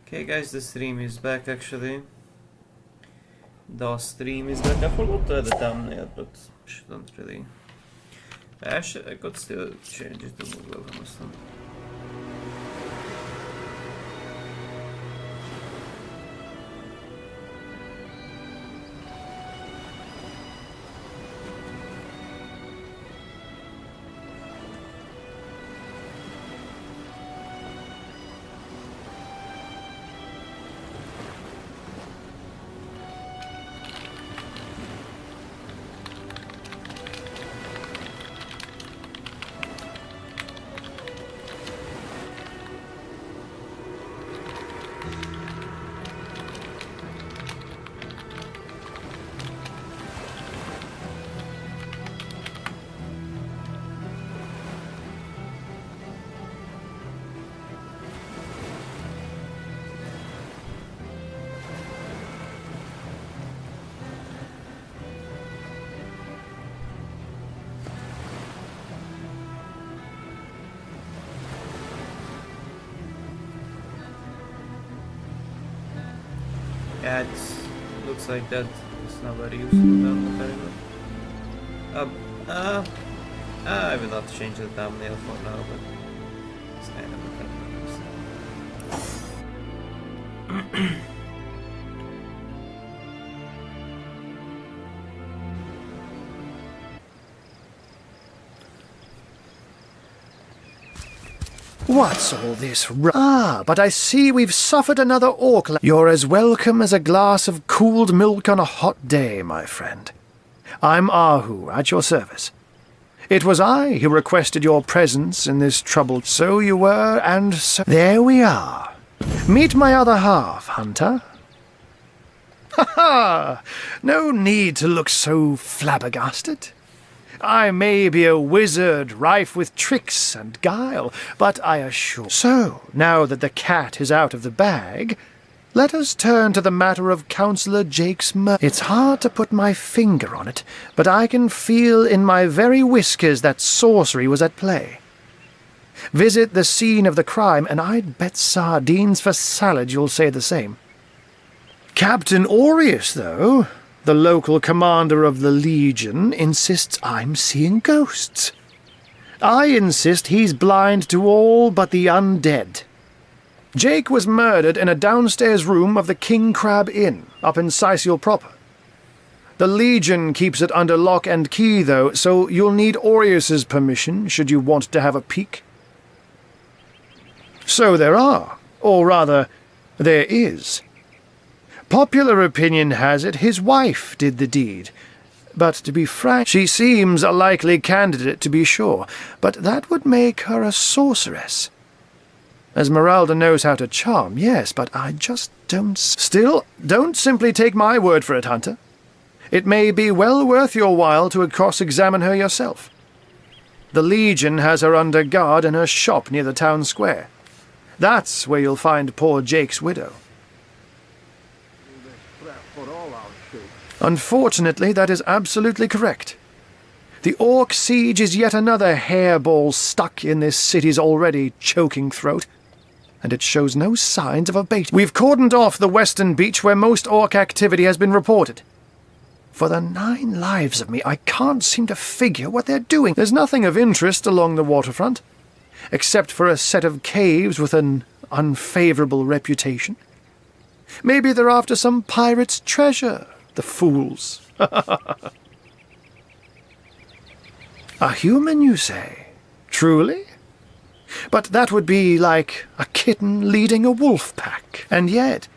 Okay guys, the stream is back actually. The stream is back. I forgot to add the thumbnail, but shouldn't really. Actually, I could still change it to Google, honestly. Yeah, it looks like that is not very useful down the I will not change the thumbnail for now, but it's kind of a bad. What's all this but I see we've suffered another orc. You're as welcome as a glass of cooled milk on a hot day, my friend. I'm Ahu, at your service. It was I who requested your presence in this trouble. So you were, and so... There we are. Meet my other half, Hunter. Ha ha! No need to look so flabbergasted. I may be a wizard rife with tricks and guile, but I assure... So, now that the cat is out of the bag, let us turn to the matter of Councillor Jake's murder. It's hard to put my finger on it, but I can feel in my very whiskers that sorcery was at play. Visit the scene of the crime, and I'd bet sardines for salad you'll say the same. Captain Aureus, though, the local commander of the Legion, insists I'm seeing ghosts. I insist he's blind to all but the undead. Jake was murdered in a downstairs room of the King Crab Inn, up in Sicil proper. The Legion keeps it under lock and key, though, so you'll need Aureus's permission should you want to have a peek. So there are, or rather, there is. Popular opinion has it his wife did the deed. But to be frank, she seems a likely candidate to be sure, but that would make her a sorceress. Esmeralda knows how to charm, yes, but I just don't... Still, don't simply take my word for it, Hunter. It may be well worth your while to cross-examine her yourself. The Legion has her under guard in her shop near the town square. That's where you'll find poor Jake's widow. Unfortunately, that is absolutely correct. The Orc siege is yet another hairball stuck in this city's already choking throat, and it shows no signs of abating. We've cordoned off the western beach where most Orc activity has been reported. For the 9 lives of me, I can't seem to figure what they're doing. There's nothing of interest along the waterfront, except for a set of caves with an unfavorable reputation. Maybe they're after some pirate's treasure. The fools. A human, you say? Truly? But that would be like a kitten leading a wolf pack. And yet,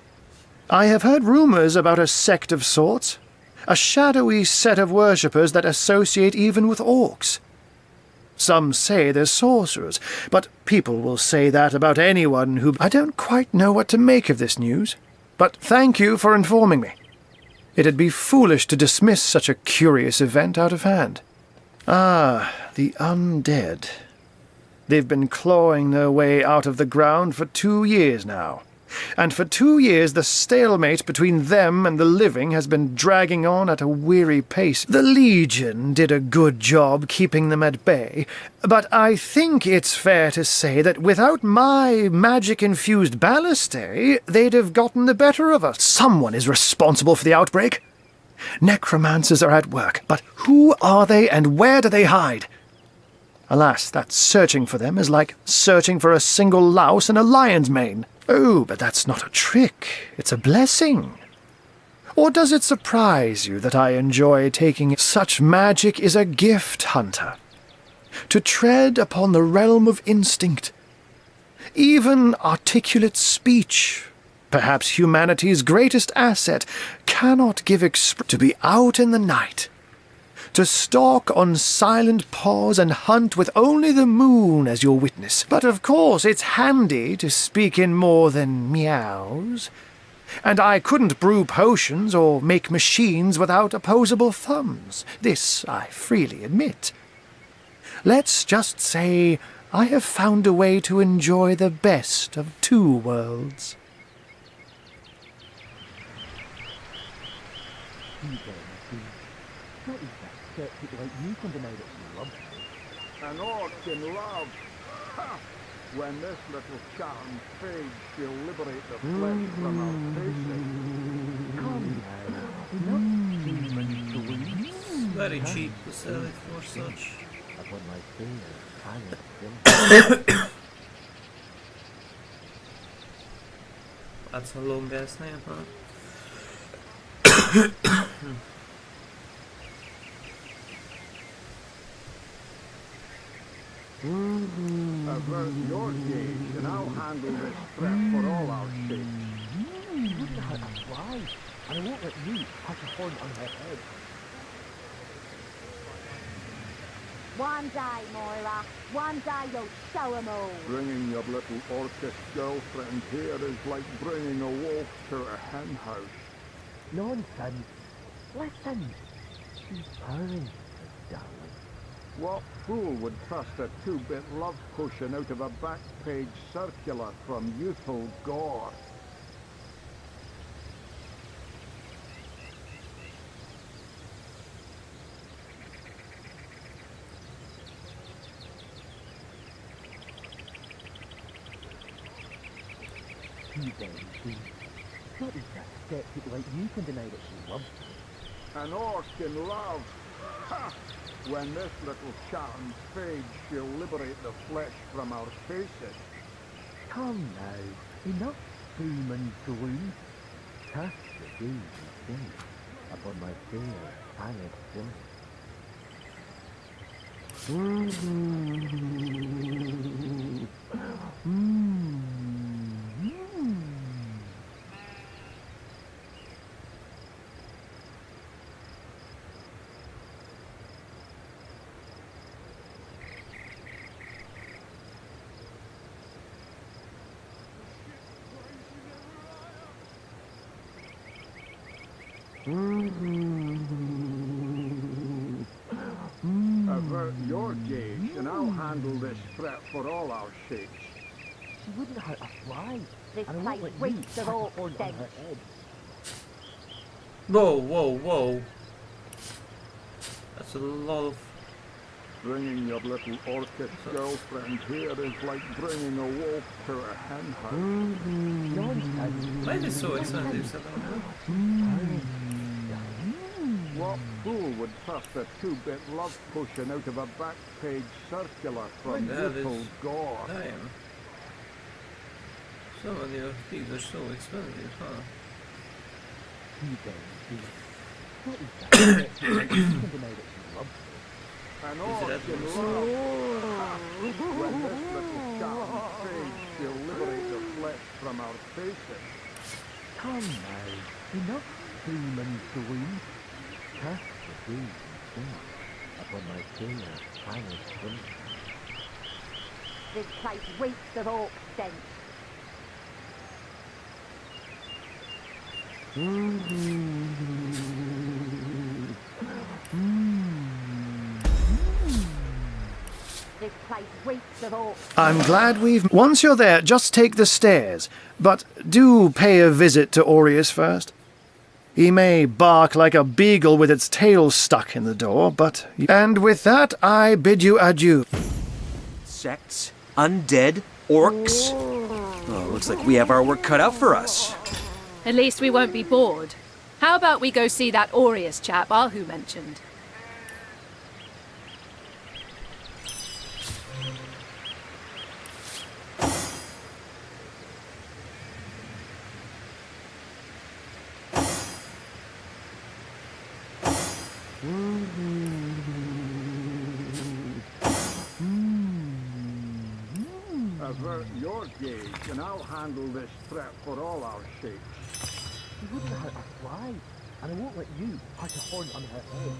I have heard rumors about a sect of sorts. A shadowy set of worshippers that associate even with orcs. Some say they're sorcerers, but people will say that about anyone who... I don't quite know what to make of this news, but thank you for informing me. It'd be foolish to dismiss such a curious event out of hand. Ah, the undead. They've been clawing their way out of the ground for 2 years now. And for 2 years the stalemate between them and the living has been dragging on at a weary pace. The Legion did a good job keeping them at bay, but I think it's fair to say that without my magic-infused ballistae, they'd have gotten the better of us. Someone is responsible for the outbreak. Necromancers are at work, but who are they and where do they hide? Alas, that searching for them is like searching for a single louse in a lion's mane. Oh, but that's not a trick. It's a blessing. Or does it surprise you that I enjoy taking such magic is a gift, Hunter? To tread upon the realm of instinct. Even articulate speech, perhaps humanity's greatest asset, cannot give to be out in the night. To stalk on silent paws and hunt with only the moon as your witness. But of course it's handy to speak in more than meows. And I couldn't brew potions or make machines without opposable thumbs. This I freely admit. Let's just say I have found a way to enjoy the best of 2 worlds. People like you can deny that she loves me. An orc in love? Ha! When this little charm fades, she'll liberate the flesh from our faces. Come now, enough demon sweet. Very cheap to sell it for such. Upon my finger, That's a long ass name, huh? avert your gaze, and I'll handle this threat for all our sakes. You wouldn't hurt a fly, and I won't let you have a horn on her head. One day, Moira. One day you'll show 'em all. Bringing your little orcish girlfriend here is like bringing a wolf to a hen house. Nonsense. Listen. She's purring, darling. What fool would trust a 2-bit love potion out of a back-page circular from youthful gore? Not even a skeptic like you can deny that she loves me. An orc in love? Ha! When this little charm fades, she'll liberate the flesh from our faces. Come now, enough doom and gloom. Cast the gaze instead upon my fair hanged filth. Avert your gaze, and I'll handle this threat for all our sakes. She wouldn't hurt a fly. This And I place won't let reeks you of have a orc horn on stench. her head. Whoa, whoa, whoa. That's a lot of... Bringing your little orcish girlfriend here is like bringing a wolf to a hen house. Why is it so expensive? I don't know. What fool would trust a 2-bit love potion out of a back-page circular from That youthful is- gore? Damn. Some of your things are so expensive, huh? An Is orc it in edibles? love? When this little charm fades, she'll liberate the flesh from our faces. Come now, enough doom and gloom. Cast the gaze instead upon my fair hanged filth. This place reeks of orc stench. This place place reeks of orcs. I'm glad we've... Once you're there, just take the stairs. But do pay a visit to Aureus first. He may bark like a beagle with its tail stuck in the door, but... And with that, I bid you adieu. Sects, undead, orcs. Oh, looks like we have our work cut out for us. At least we won't be bored. How about we go see that Aureus chap Ahu mentioned? Avert your gaze, and I'll handle this threat for all our sakes. She wouldn't hurt a fly, and I won't let you put a horn on her head.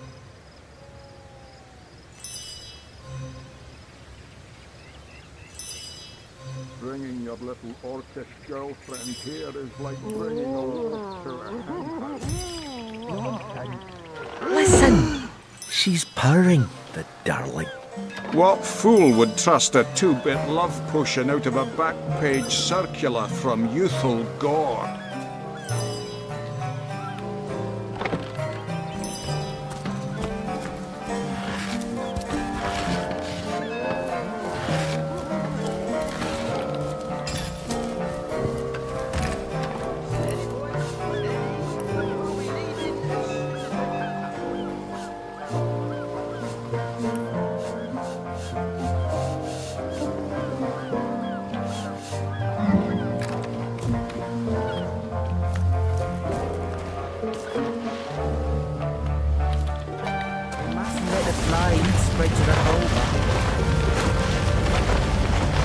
Bringing your little orcish girlfriend here is like bringing a wolf to a hen house. Listen! She's purring, the darling. What fool would trust a two-bit love potion out of a back-page circular from youthful gore? Mustn't let the flames spread to the whole bar.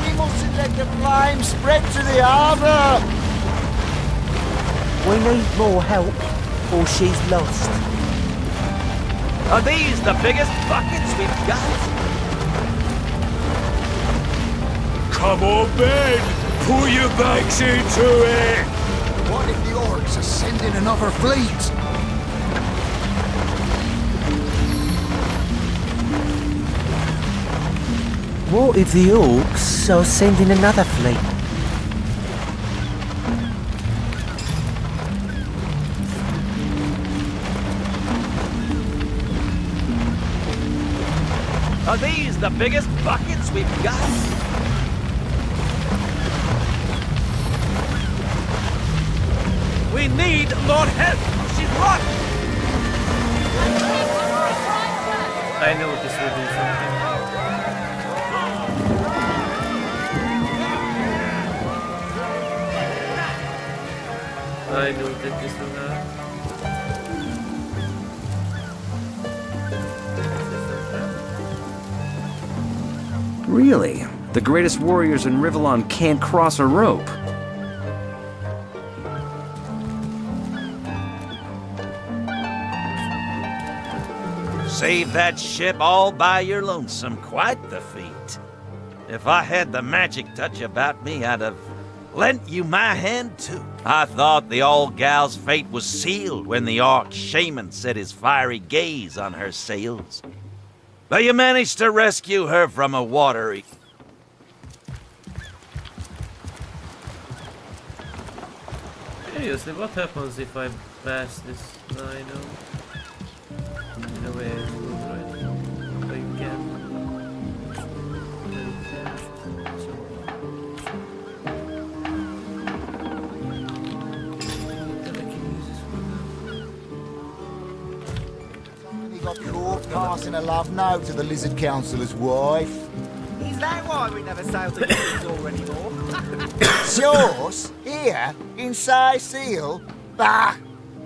We mustn't let the flames spread to the harbour! We need more help, or she's lost. Are these the biggest buckets we've got? Come on, Ben! Pull your bags into it! What if the orcs are sending another fleet? What if the orcs are sending another fleet? Are these the biggest buckets we've got? We need more help! She's locked! I know this will do something. I know that this will have. Really? The greatest warriors in Rivellon can't cross a rope. Save that ship all by your lonesome. Quite the feat. If I had the magic touch about me, I'd have lent you my hand too. I thought the old gal's fate was sealed when the orc shaman set his fiery gaze on her sails. But you managed to rescue her from a watery... Seriously, what happens if I pass this line out? In a way, it's good, right? So you can. He got caught passing a love note to the Lizard Councillor's wife. Is that why we never sailed the door anymore? Yours? Here? In Seal? Bah!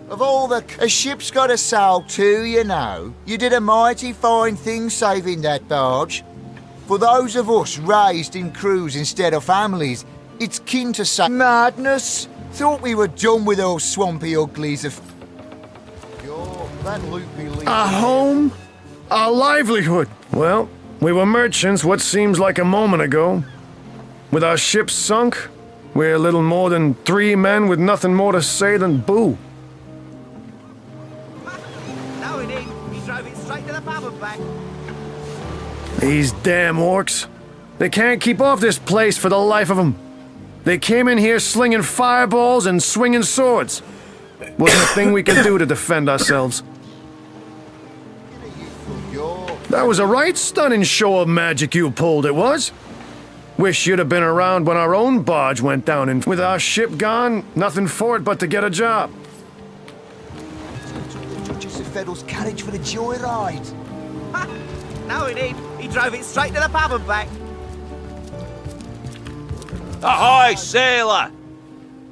Of all the... A ship's got a soul too, you know. You did a mighty fine thing saving that barge. For those of us raised in crews instead of families, it's kin to say... Madness! Thought we were done with those swampy uglies of... Yo, that loopy leaf... A home? A livelihood? Well, we were merchants what seems like a moment ago. With our ship sunk, we're little more than 3 men with nothing more to say than boo. No, he didn't. He drove it straight to the pub and back. These damn orcs. They can't keep off this place for the life of them. They came in here slinging fireballs and swinging swords. Wasn't a thing we could do to defend ourselves. That was a right stunning show of magic you pulled, it was. Wish you'd have been around when our own barge went down, and with our ship gone, nothing for it but to get a job. The Duchess of Fiddle's carriage for the joyride. Ha! No, he did. He drove it straight to the pub and back. Ahoy, sailor!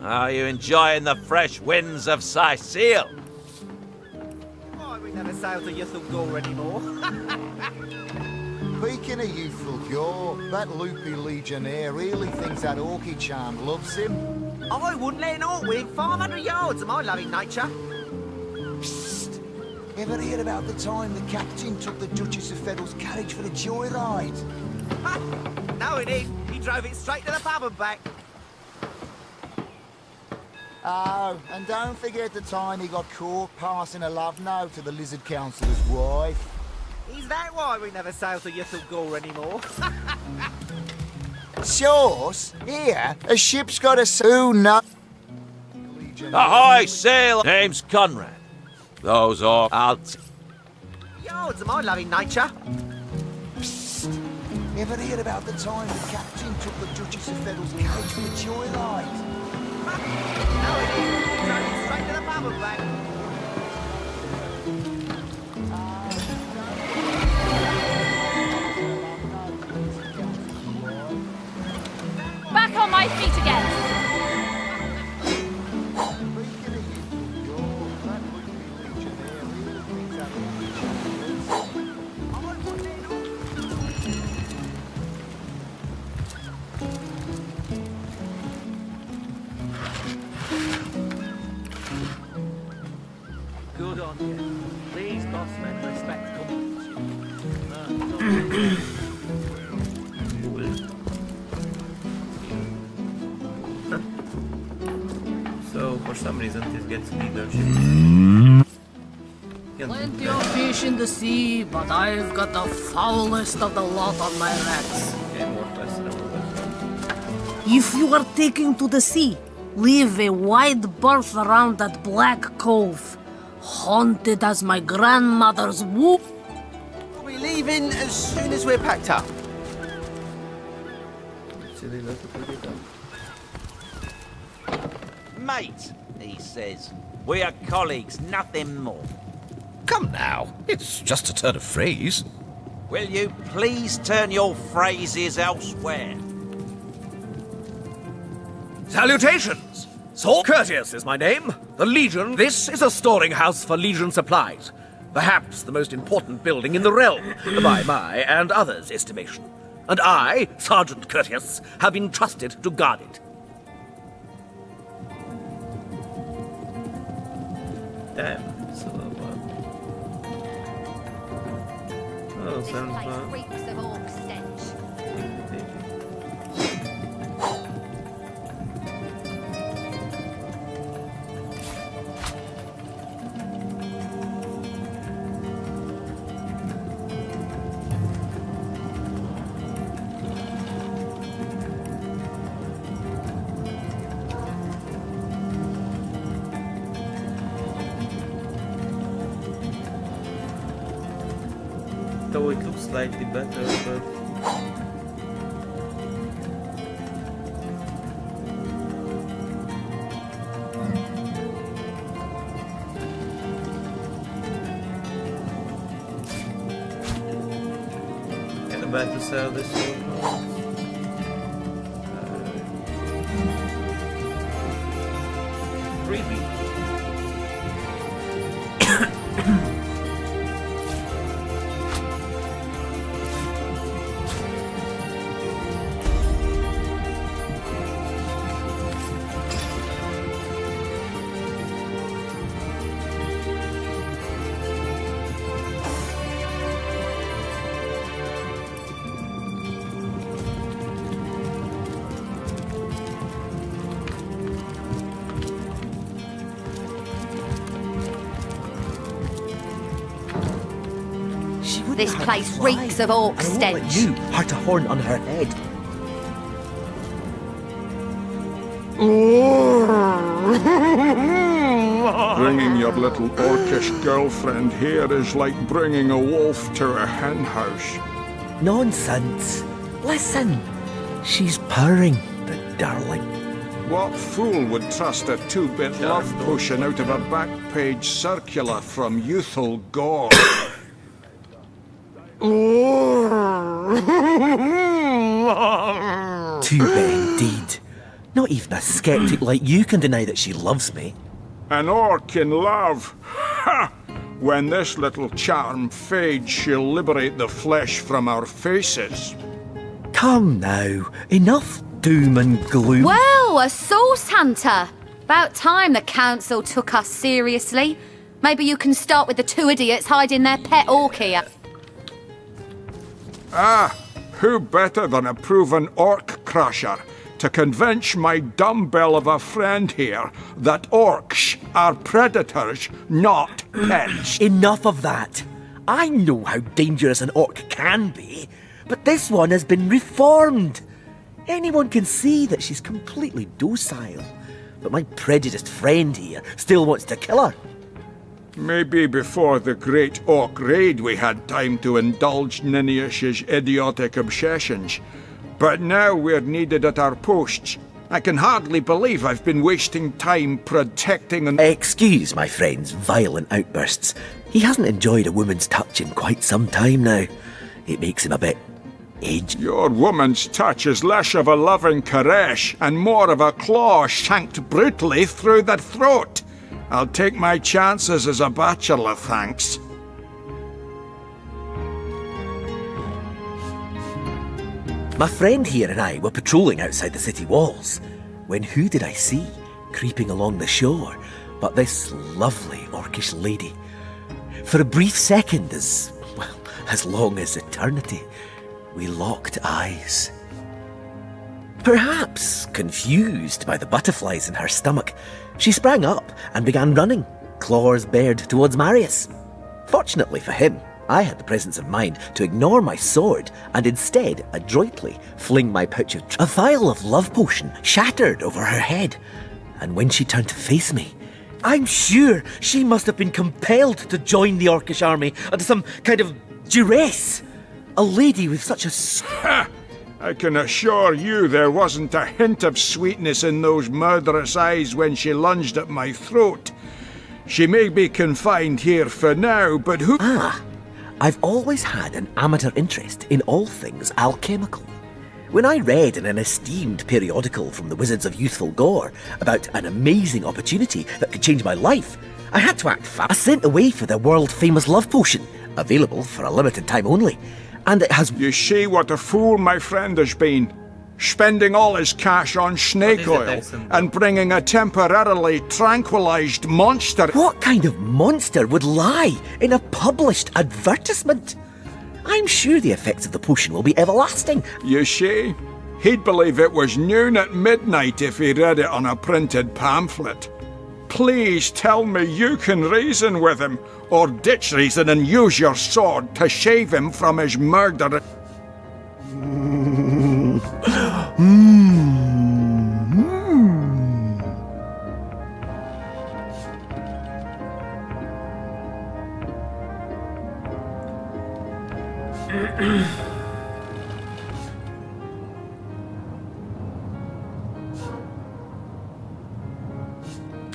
Are you enjoying the fresh winds of Sicile? Why we never sail to Ythel anymore? Speaking of youthful gore, that loopy legionnaire really thinks that orky charm loves him. I wouldn't let an orc within 500 yards of my loving nature. Psst! Ever hear about the time the captain took the Duchess of Fiddle's carriage for the joyride? Ha! No, he did. He drove it straight to the pub and back. Oh, and don't forget the time he got caught passing a love note to the lizard councillor's wife. Is that why we never sail to Ythel anymore? Sauce? Here, a ship's got a no. Ahoy, sailor! Name's Conrad. Those are out. Yards of my loving nature. Psst! Ever hear about the time the captain took the Duchess of Fiddle's carriage for the joyride? No, he did. He drove it straight to the pub and back. Back on my feet again. Good on you. These bossmen respect company. So, for some reason, this gets leadership. Plenty of fish in the sea, but I've got the foulest of the lot on my racks. Okay, more fast than If you are taking to the sea, leave a wide berth around that black cove, haunted as my grandmother's womb. We'll be leaving as soon as we're packed up. Mate, he says. We are colleagues, nothing more. Come now, it's just a turn of phrase. Will you please turn your phrases elsewhere? Salutations! Saul Courteous is my name. The Legion. This is a storing house for Legion supplies. Perhaps the most important building in the realm, by my and others' estimation. And I, Sergeant Courteous, have been trusted to guard it. Damn, so oh, This sounds place fun. reeks of orc stench. Though it looks slightly better, but kind of bad to sell this one. Freebie. This place reeks of orc stench. You heart a horn on her head. Bringing your little orcish girlfriend here is like bringing a wolf to a hen house. Nonsense. Listen. She's purring, the darling. What fool would trust a two-bit love potion out of a back-page circular from youthful gore? Too bad indeed. Not even a skeptic like you can deny that she loves me. An orc in love? Ha! When this little charm fades, she'll liberate the flesh from our faces. Come now, enough doom and gloom. Well, a source hunter. About time the council took us seriously. Maybe you can start with the two idiots hiding their pet orc here. Ah, who better than a proven orc crusher to convince my dumbbell of a friend here that orcs are predators, not pets? Enough of that. I know how dangerous an orc can be, but this one has been reformed. Anyone can see that she's completely docile, but my prejudiced friend here still wants to kill her. Maybe before the Great Orc Raid we had time to indulge Ninius's idiotic obsessions. But now we're needed at our posts. I can hardly believe I've been wasting time protecting and... Excuse my friend's violent outbursts. He hasn't enjoyed a woman's touch in quite some time now. It makes him a bit edgy. Your woman's touch is less of a loving caress and more of a claw shanked brutally through the throat. I'll take my chances as a bachelor, thanks. My friend here and I were patrolling outside the city walls, when who did I see creeping along the shore but this lovely orcish lady? For a brief second, as long as eternity, we locked eyes. Perhaps confused by the butterflies in her stomach, she sprang up and began running, claws bared towards Marius. Fortunately for him, I had the presence of mind to ignore my sword and instead adroitly fling my pouch of a vial of love potion shattered over her head. And when she turned to face me, I'm sure she must have been compelled to join the orcish army under some kind of duress. A lady with such a... Ha! I can assure you there wasn't a hint of sweetness in those murderous eyes when she lunged at my throat. She may be confined here for now, but who... Ah, I've always had an amateur interest in all things alchemical. When I read in an esteemed periodical from the Wizards of Youthful Gore about an amazing opportunity that could change my life, I had to act fast. I sent away for the world-famous love potion, available for a limited time only, and it has... You see what a fool my friend has been. Spending all his cash on snake oil and bringing a temporarily tranquilized monster... What kind of monster would lie in a published advertisement? I'm sure the effects of the potion will be everlasting. You see? He'd believe it was noon at midnight if he read it on a printed pamphlet. Please tell me you can reason with him, or ditch reason and use your sword to shave him from his murder.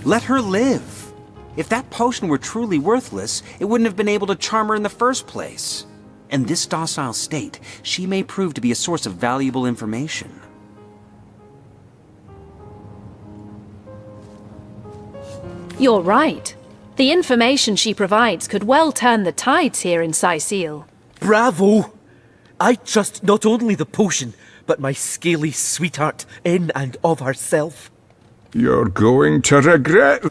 Let her live. If that potion were truly worthless, it wouldn't have been able to charm her in the first place. In this docile state, she may prove to be a source of valuable information. You're right. The information she provides could well turn the tides here in Sicile. Bravo! I trust not only the potion, but my scaly sweetheart in and of herself. You're going to regret...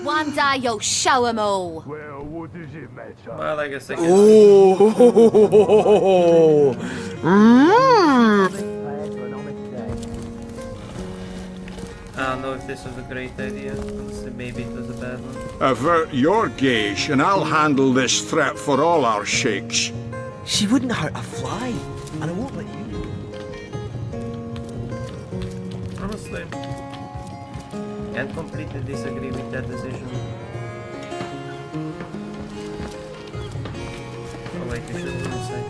One day you'll show 'em all. Well, what does it matter? Well, I guess I can... Oh! Ah, know if this was a great idea. Honestly, maybe it was a bad one. Avert your gaze, and I'll handle this threat for all our sheiks. She wouldn't hurt a fly, and I won't let you. Honestly, can't completely disagree with that decision. Oh wait, we should go inside.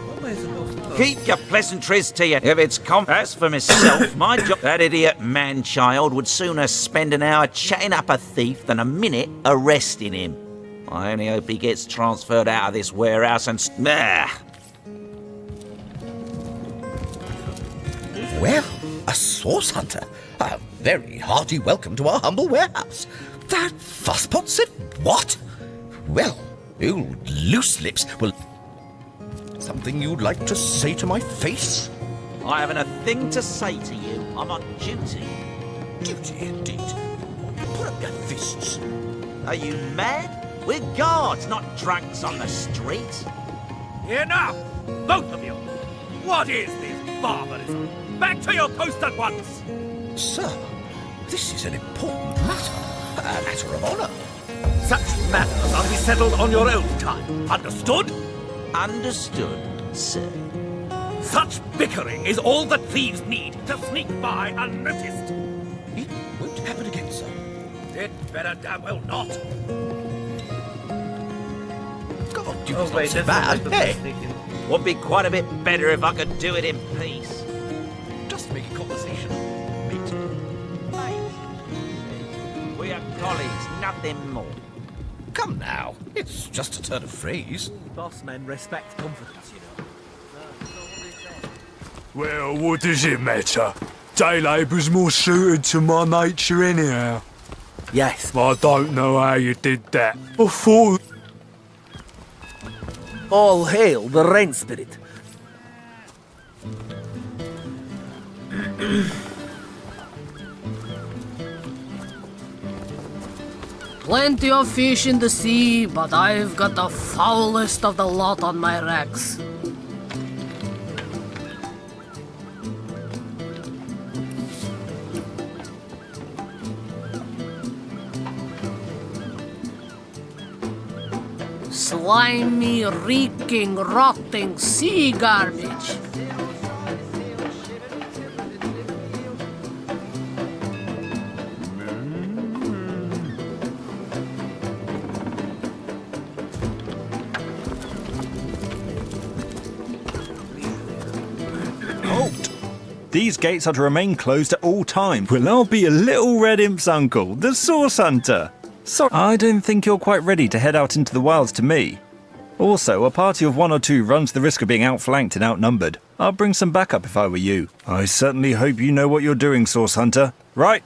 What am I supposed to do? Keep your pleasantries to you. If it's as for myself, my job, that idiot man-child would sooner spend an hour chatting up a thief than a minute arresting him. I only hope he gets transferred out of this warehouse and... Well, a source hunter. A very hearty welcome to our humble warehouse. That fusspot said what? Well, you loose lips will... Something you'd like to say to my face? I haven't a thing to say to you. I'm on duty. Duty indeed. Put up your fists. Are you mad? We're guards, not drunks on the street. Enough! Both of you! What is this barbarism? Back to your post at once! Sir, this is an important matter. A matter of honor. Such matters are to be settled on your own time. Understood? Understood, sir. Such bickering is all that thieves need to sneak by unnoticed. It won't happen again, sir. It better damn well not. God, you Oh wait, so that's bad. not Hey, sneaking. Would be quite a bit better if I could do it in peace. just make a conversation. Mate. We are colleagues, nothing more. Come now. It's just a turn of phrase. Boss men respect confidence, you know. Well, what does it matter? Day labour's more suited to my nature anyhow. Yes. I don't know how you did that. I thought... All hail the rain spirit. Plenty of fish in the sea, but I've got the foulest of the lot on my racks. Slimy, reeking, rotting sea garbage. These gates are to remain closed at all times. Well, I'll be a little red imp's uncle, the source hunter. Sorry, I don't think you're quite ready to head out into the wilds to me. Also, a party of 1 or 2 runs the risk of being outflanked and outnumbered. I'll bring some backup if I were you. I certainly hope you know what you're doing, source hunter. Right?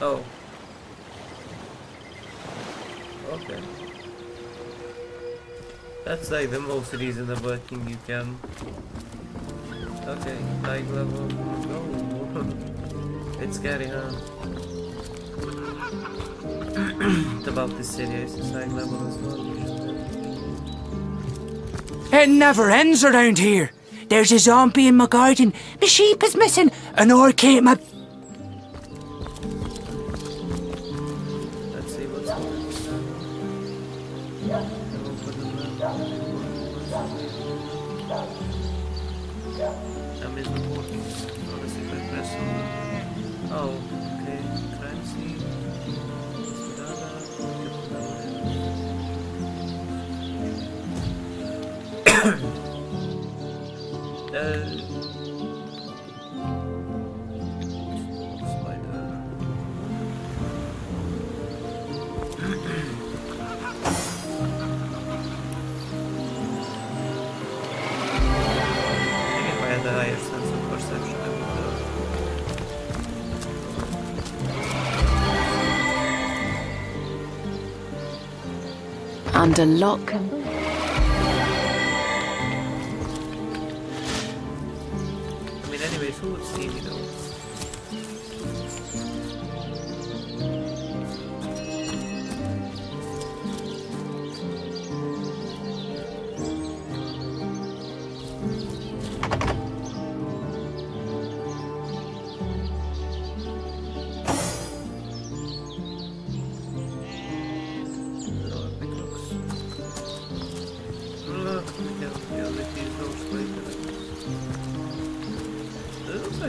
Oh. Okay. That's like the most reasonable thing you can. Okay, high level. Oh. It's scary, huh? It's about this city, it's high level as well. It never ends around here. There's a zombie in my garden. My sheep is missing. An orc ate my... Let's see what's going on. Isn't working. Honestly, if I press on. Oh, okay. Crime scene. The higher sense of perception, I would Under lock and... I mean, anyways, who would see me though?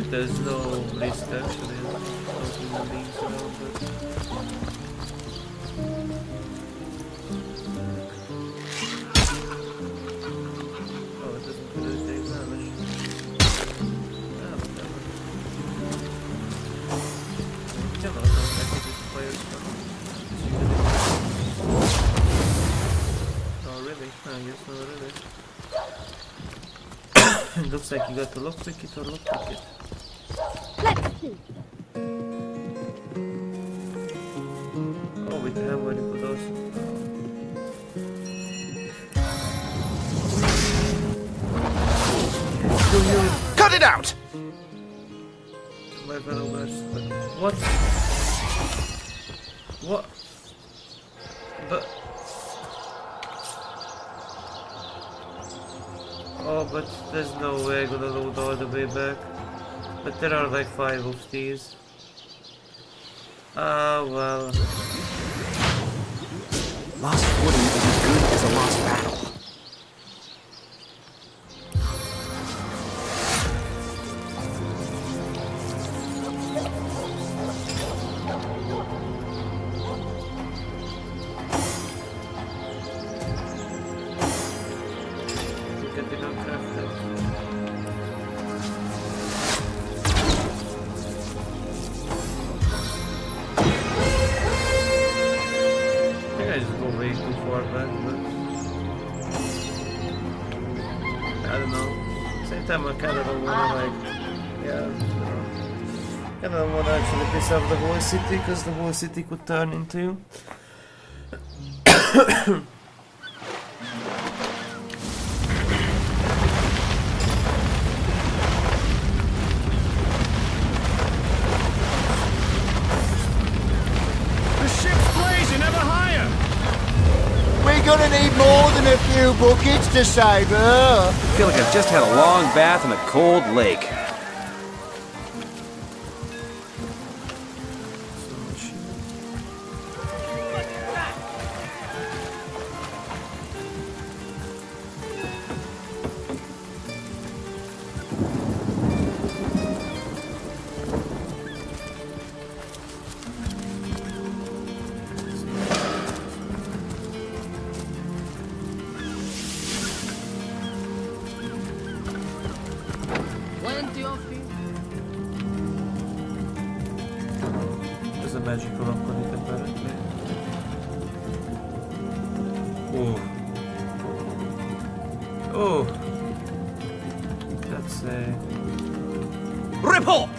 there's no risk actually of human beings around, but... Oh, it doesn't really take damage. Ah, whatever. Yeah, no, I don't like it with players from... No, really? I guess not really. It looks like you got to lockpick it or lockpick it. Let's see. Oh, with the hammer you could also... Cut it out! My fellow guys, but... What? What? But... Oh, but there's no way I'm gonna load all the way back. But there are like 5 of these. Ah, well. Lost footing is as good as a lost battle. Look at the uncrafted. I think I just go way too far back, but I don't know. Same time I kinda don't wanna like, yeah, kinda don't wanna actually piss off the whole city, cause the whole city could turn into The ship's blazing ever higher! We're gonna need more than a few buckets to save her. I feel like I've just had a long bath in a cold lake. Plenty of fish. There's a magical lock on it apparently. Oh. Oh. That's a... Report!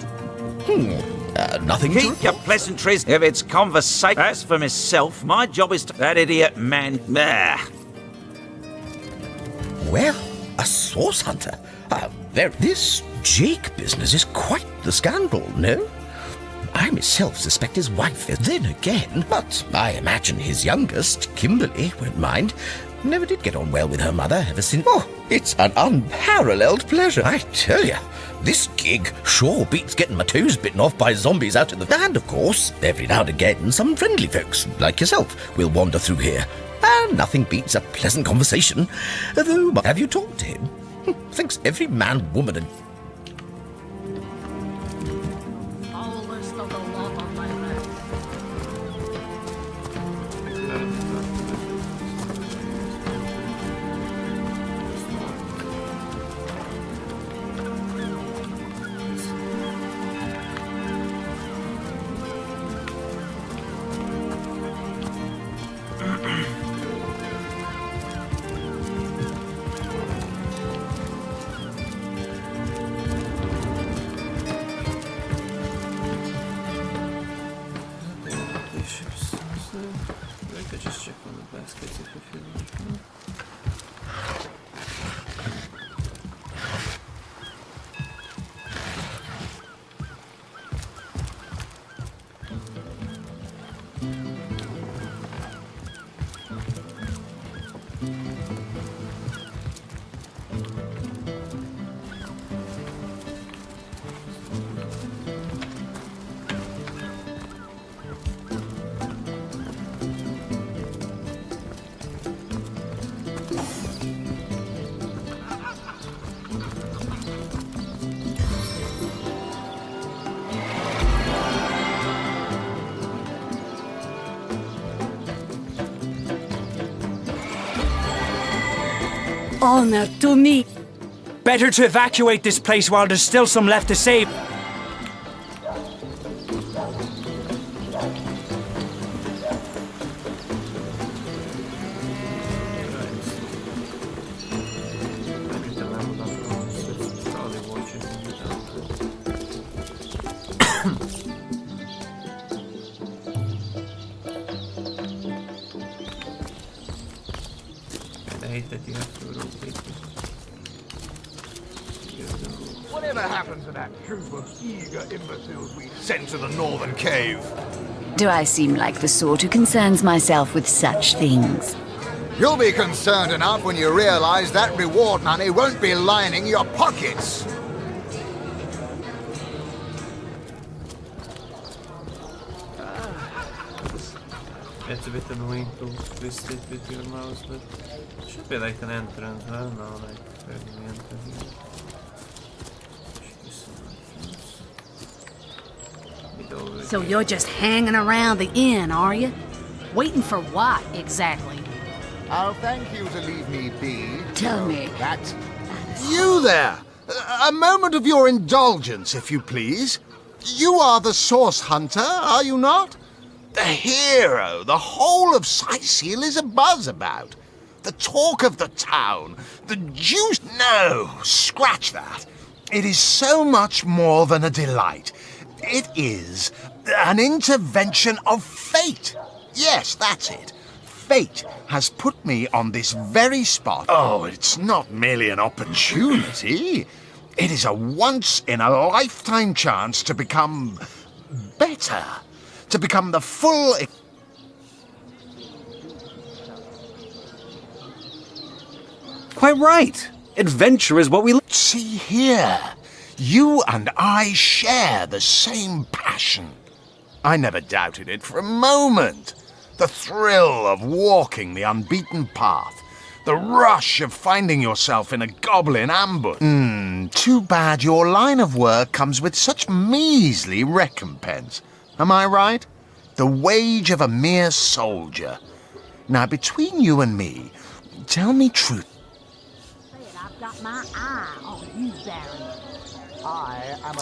Nothing Keep your pleasantries if it's conversation. As for myself, my job is to... That idiot man... Well, a source hunter? This Jake business is quite the scandal, no? I myself suspect his wife. Then again, but I imagine his youngest, Kimberly, won't mind. Never did get on well with her mother ever since. Oh, it's an unparalleled pleasure, I tell you. This gig sure beats getting my toes bitten off by zombies out in the... And, of course, every now and again, some friendly folks, like yourself, will wander through here. And nothing beats a pleasant conversation. Though, have you talked to him? Thinks every man, woman, and... I'll list of the lot on my map. I could just check on the baskets if you feel like. honor to me. Better to evacuate this place while there's still some left to save. I hate that you have to rotate it. Whatever happened to that troop of eager imbeciles we sent to the northern cave? Do I seem like the sort who concerns myself with such things? You'll be concerned enough when you realize that reward money won't be lining your pockets. It's a bit annoying to twist it with your mouse, but it should be like an entrance, huh? No, like where do we enter here? Should be some entrance. So you're just hanging around the inn, are you? Waiting for what, exactly? I'll thank you to leave me be. Tell me. That. You there! A moment of your indulgence, if you please. You are the source hunter, are you not? The hero the whole of Sightseal is abuzz about. The talk of the town. The juice... No, scratch that. It is so much more than a delight. It is an intervention of fate. Yes, that's it. Fate has put me on this very spot. Oh, it's not merely an opportunity. It is a once-in-a-lifetime chance to become better. To become the full... Quite right. Adventure is what we... See here. You and I share the same passion. I never doubted it for a moment. The thrill of walking the unbeaten path. The rush of finding yourself in a goblin ambush. Too bad your line of work comes with such measly recompense. Am I right? The wage of a mere soldier. Now, between you and me, tell me truth. I've got my eye on you, Baron.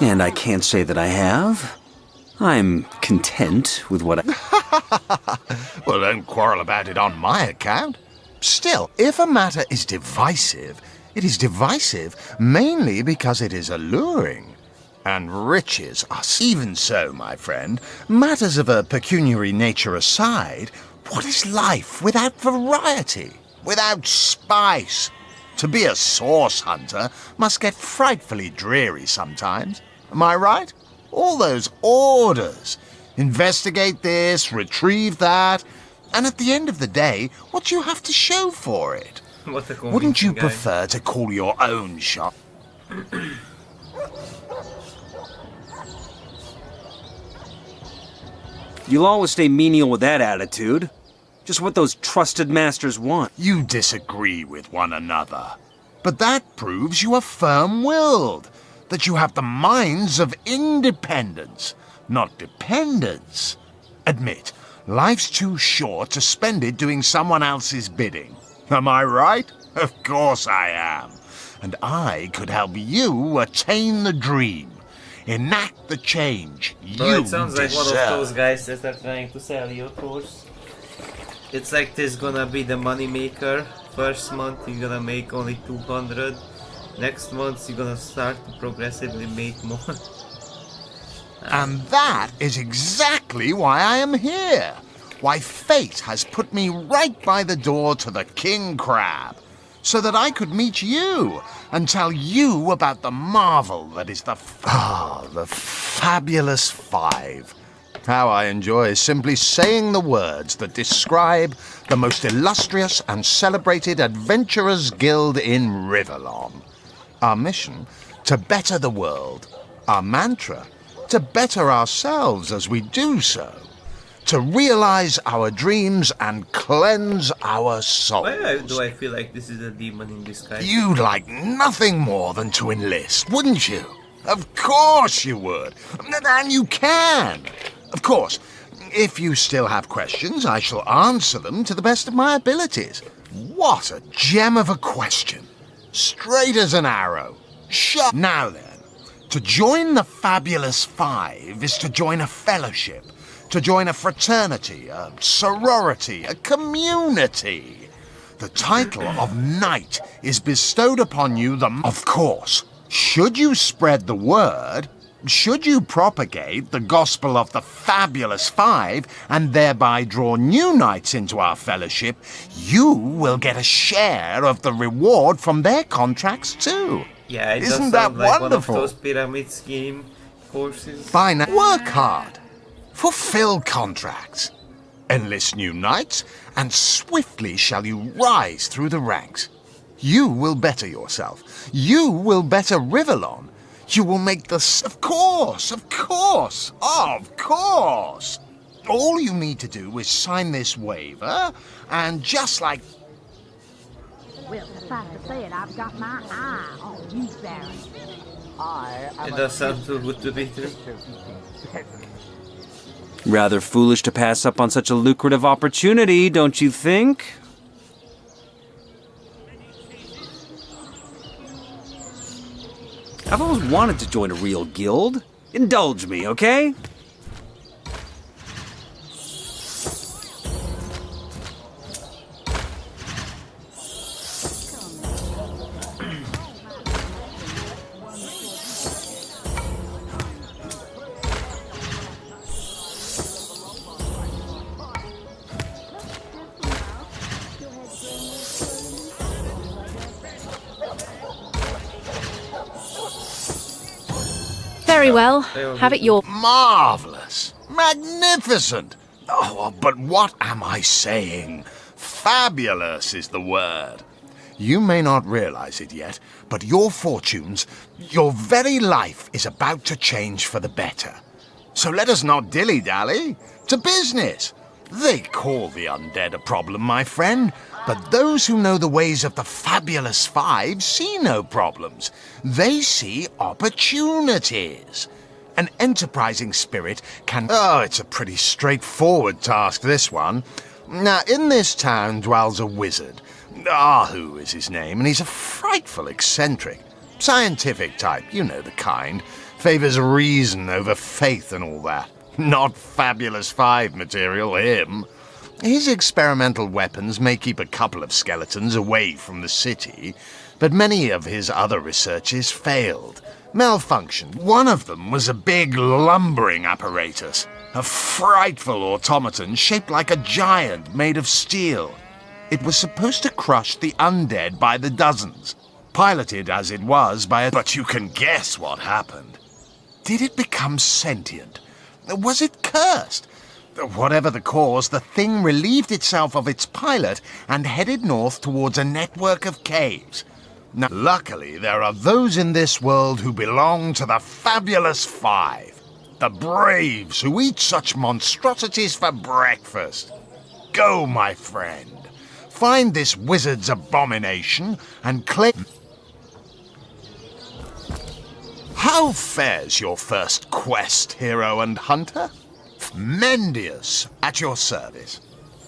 And I can't say that I have. I'm content with what I... Well, don't quarrel about it on my account. Still, if a matter is divisive, it is divisive mainly because it is alluring. And riches are even so, my friend. Matters of a pecuniary nature aside, what is life without variety, without spice? To be a source hunter must get frightfully dreary sometimes. Am I right? All those orders. Investigate this, retrieve that. And at the end of the day, what do you have to show for it? Wouldn't you prefer to call your own shot? You'll always stay menial with that attitude. Just what those trusted masters want. You disagree with one another. But that proves you are firm-willed. That you have the minds of independence, not dependence. Admit, life's too short to spend it doing someone else's bidding. Am I right? Of course I am. And I could help you attain the dream. Enact the change you Bro, it sounds deserve. like one of those guys that are trying to sell you a course. It's like this gonna be the money maker. First month you're gonna make only 200. Next month you're gonna start to progressively make more. And that is exactly why I am here. Why fate has put me right by the door to the King Crab. So that I could meet you and tell you about the marvel that is the fabulous five. How I enjoy simply saying the words that describe the most illustrious and celebrated adventurers' guild in Riverlon. Our mission, to better the world. Our mantra, to better ourselves as we do so. To realize our dreams and cleanse our souls. Why do I feel like this is a demon in disguise? You'd like nothing more than to enlist, wouldn't you? Of course you would. And you can. Of course, if you still have questions, I shall answer them to the best of my abilities. What a gem of a question. Straight as an arrow. Shut. Now then, to join the Fabulous Five is to join a fellowship, to join a fraternity, a sorority, a community. The title of knight is bestowed upon you of course, should you spread the word, should you propagate the gospel of the Fabulous Five and thereby draw new knights into our fellowship, you will get a share of the reward from their contracts too. Yeah, it Isn't does that sound like wonderful? one of those pyramid scheme courses. Fine. Work hard. Fulfill contracts. Enlist new knights, and swiftly shall you rise through the ranks. You will better yourself. You will better Rivellon. You will make the... Of course, of course, of course. All you need to do is sign this waiver, and just like... Well, suffice to say it, I've got my eye on you, Baron. It does sound too good to be true. Rather foolish to pass up on such a lucrative opportunity, don't you think? I've always wanted to join a real guild. Indulge me, okay? Very well. Have it your... Marvellous. Magnificent. Oh, but what am I saying? Fabulous is the word. You may not realize it yet, but your fortunes, your very life is about to change for the better. So let us not dilly-dally. To business. They call the undead a problem, my friend, but those who know the ways of the Fabulous Five see no problems. They see opportunities. An enterprising spirit can... Oh, it's a pretty straightforward task, this one. Now, in this town dwells a wizard. Ahu is his name, and he's a frightful eccentric. Scientific type, you know the kind. Favors reason over faith and all that. Not Fabulous Five material, him. His experimental weapons may keep a couple of skeletons away from the city, but many of his other researches failed. Malfunctioned. One of them was a big lumbering apparatus. A frightful automaton shaped like a giant made of steel. It was supposed to crush the undead by the dozens, piloted as it was by a... But you can guess what happened. Did it become sentient? Was it cursed? Whatever the cause, the thing relieved itself of its pilot and headed north towards a network of caves. Now, luckily, there are those in this world who belong to the Fabulous Five. The braves who eat such monstrosities for breakfast. Go, my friend. Find this wizard's abomination and claim... How fares your first quest, hero and hunter? Mendius, at your service.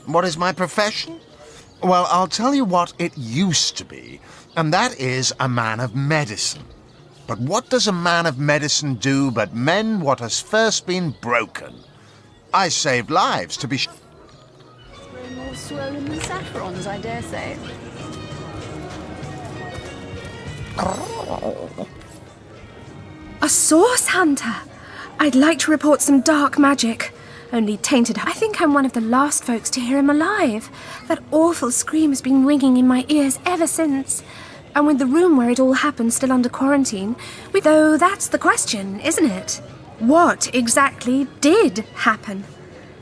What is my profession? Well, I'll tell you what it used to be, and that is a man of medicine. But what does a man of medicine do but mend what has first been broken? I saved lives, to be More swollen than saffrons, I dare say. A source hunter! I'd like to report some dark magic. Only tainted. I think I'm one of the last folks to hear him alive. That awful scream has been ringing in my ears ever since. And with the room where it all happened still under quarantine, though that's the question, isn't it? What exactly did happen?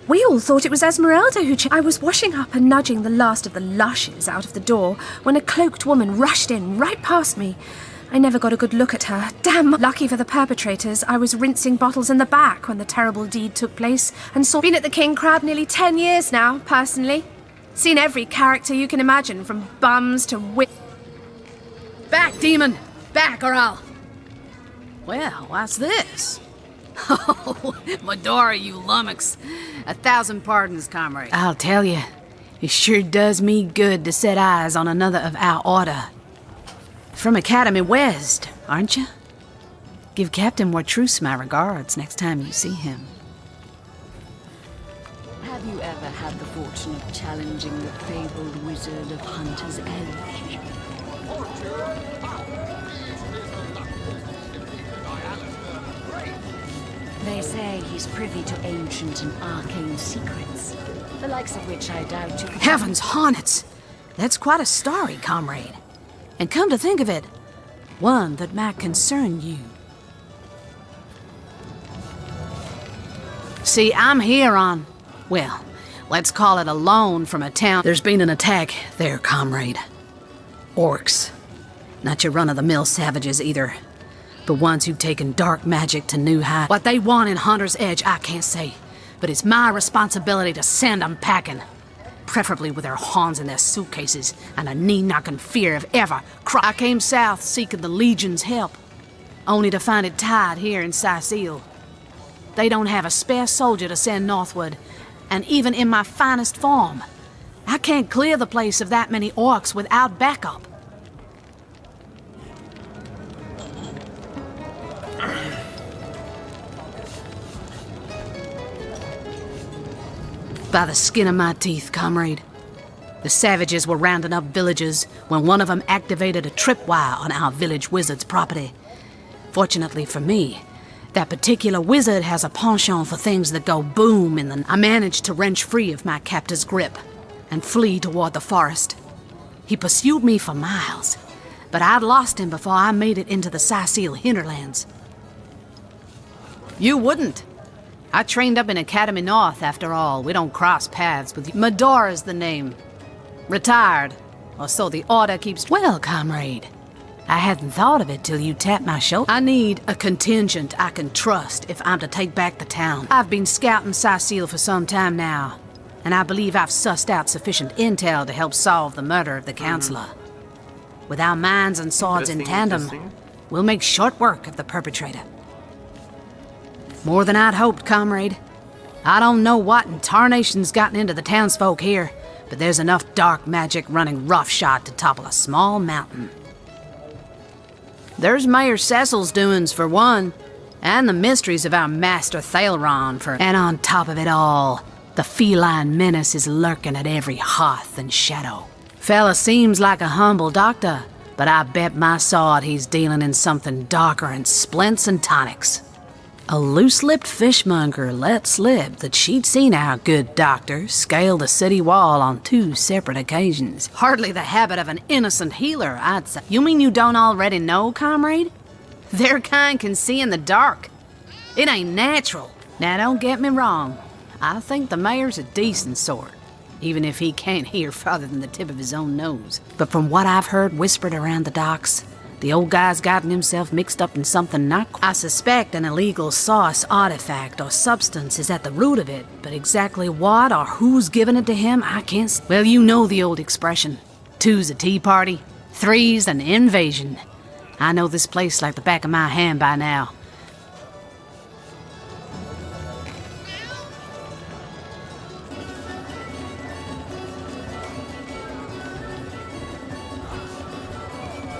We all thought it was Esmeralda who I was washing up and nudging the last of the lushes out of the door when a cloaked woman rushed in right past me. I never got a good look at her. Damn! Lucky for the perpetrators, I was rinsing bottles in the back when the terrible deed took place and saw... Been at the King Crab nearly 10 years now, personally. Seen every character you can imagine, from bums to Back, demon! Back, or I'll... Well, what's this? Oh, Medora, you lummox. 1,000 pardons, comrade. I'll tell you. It sure does me good to set eyes on another of our order. From Academy West, aren't you? Give Captain Wartruce my regards next time you see him. Have you ever had the fortune of challenging the fabled wizard of Hunter's Edge? They say he's privy to ancient and arcane secrets, the likes of which I doubt you could... Heavens hornets! That's quite a story, comrade. And come to think of it, one that might concern you. See, I'm here on, well, let's call it a loan from a town. There's been an attack there, comrade. Orcs. Not your run-of-the-mill savages either, but ones who've taken dark magic to new heights. What they want in Hunter's Edge, I can't say, but it's my responsibility to send them packing. Preferably with their horns in their suitcases and a knee-knocking fear of ever I came south seeking the Legion's help, only to find it tied here in Sicil. They don't have a spare soldier to send northward, and even in my finest form, I can't clear the place of that many orcs without backup. By the skin of my teeth, comrade. The savages were rounding up villagers when one of them activated a tripwire on our village wizard's property. Fortunately for me, that particular wizard has a penchant for things that go boom in the... I managed to wrench free of my captor's grip and flee toward the forest. He pursued me for miles, but I'd lost him before I made it into the Sicil hinterlands. You wouldn't. I trained up in Academy North, after all. We don't cross paths with you. Medora's the name. Retired, or so the order keeps... Well, comrade, I hadn't thought of it till you tapped my shoulder. I need a contingent I can trust if I'm to take back the town. I've been scouting Sicil for some time now, and I believe I've sussed out sufficient intel to help solve the murder of the Counselor. With our minds and swords in tandem, we'll make short work of the perpetrator. More than I'd hoped, comrade. I don't know what in tarnation's gotten into the townsfolk here, but there's enough dark magic running roughshod to topple a small mountain. There's Mayor Cecil's doings for one, and the mysteries of our master Thalron for... And on top of it all, the feline menace is lurking at every hearth and shadow. Fella seems like a humble doctor, but I bet my sword he's dealing in something darker in splints and tonics. A loose-lipped fishmonger let slip that she'd seen our good doctor scale the city wall on 2 separate occasions. Hardly the habit of an innocent healer, I'd say. You mean you don't already know, comrade? Their kind can see in the dark. It ain't natural. Now, don't get me wrong. I think the mayor's a decent sort, even if he can't hear farther than the tip of his own nose. But from what I've heard whispered around the docks, the old guy's gotten himself mixed up in something not... I suspect an illegal sauce artifact or substance is at the root of it, but exactly what or who's given it to him, I can't... Well, you know the old expression. 2's a tea party, 3's an invasion. I know this place like the back of my hand by now.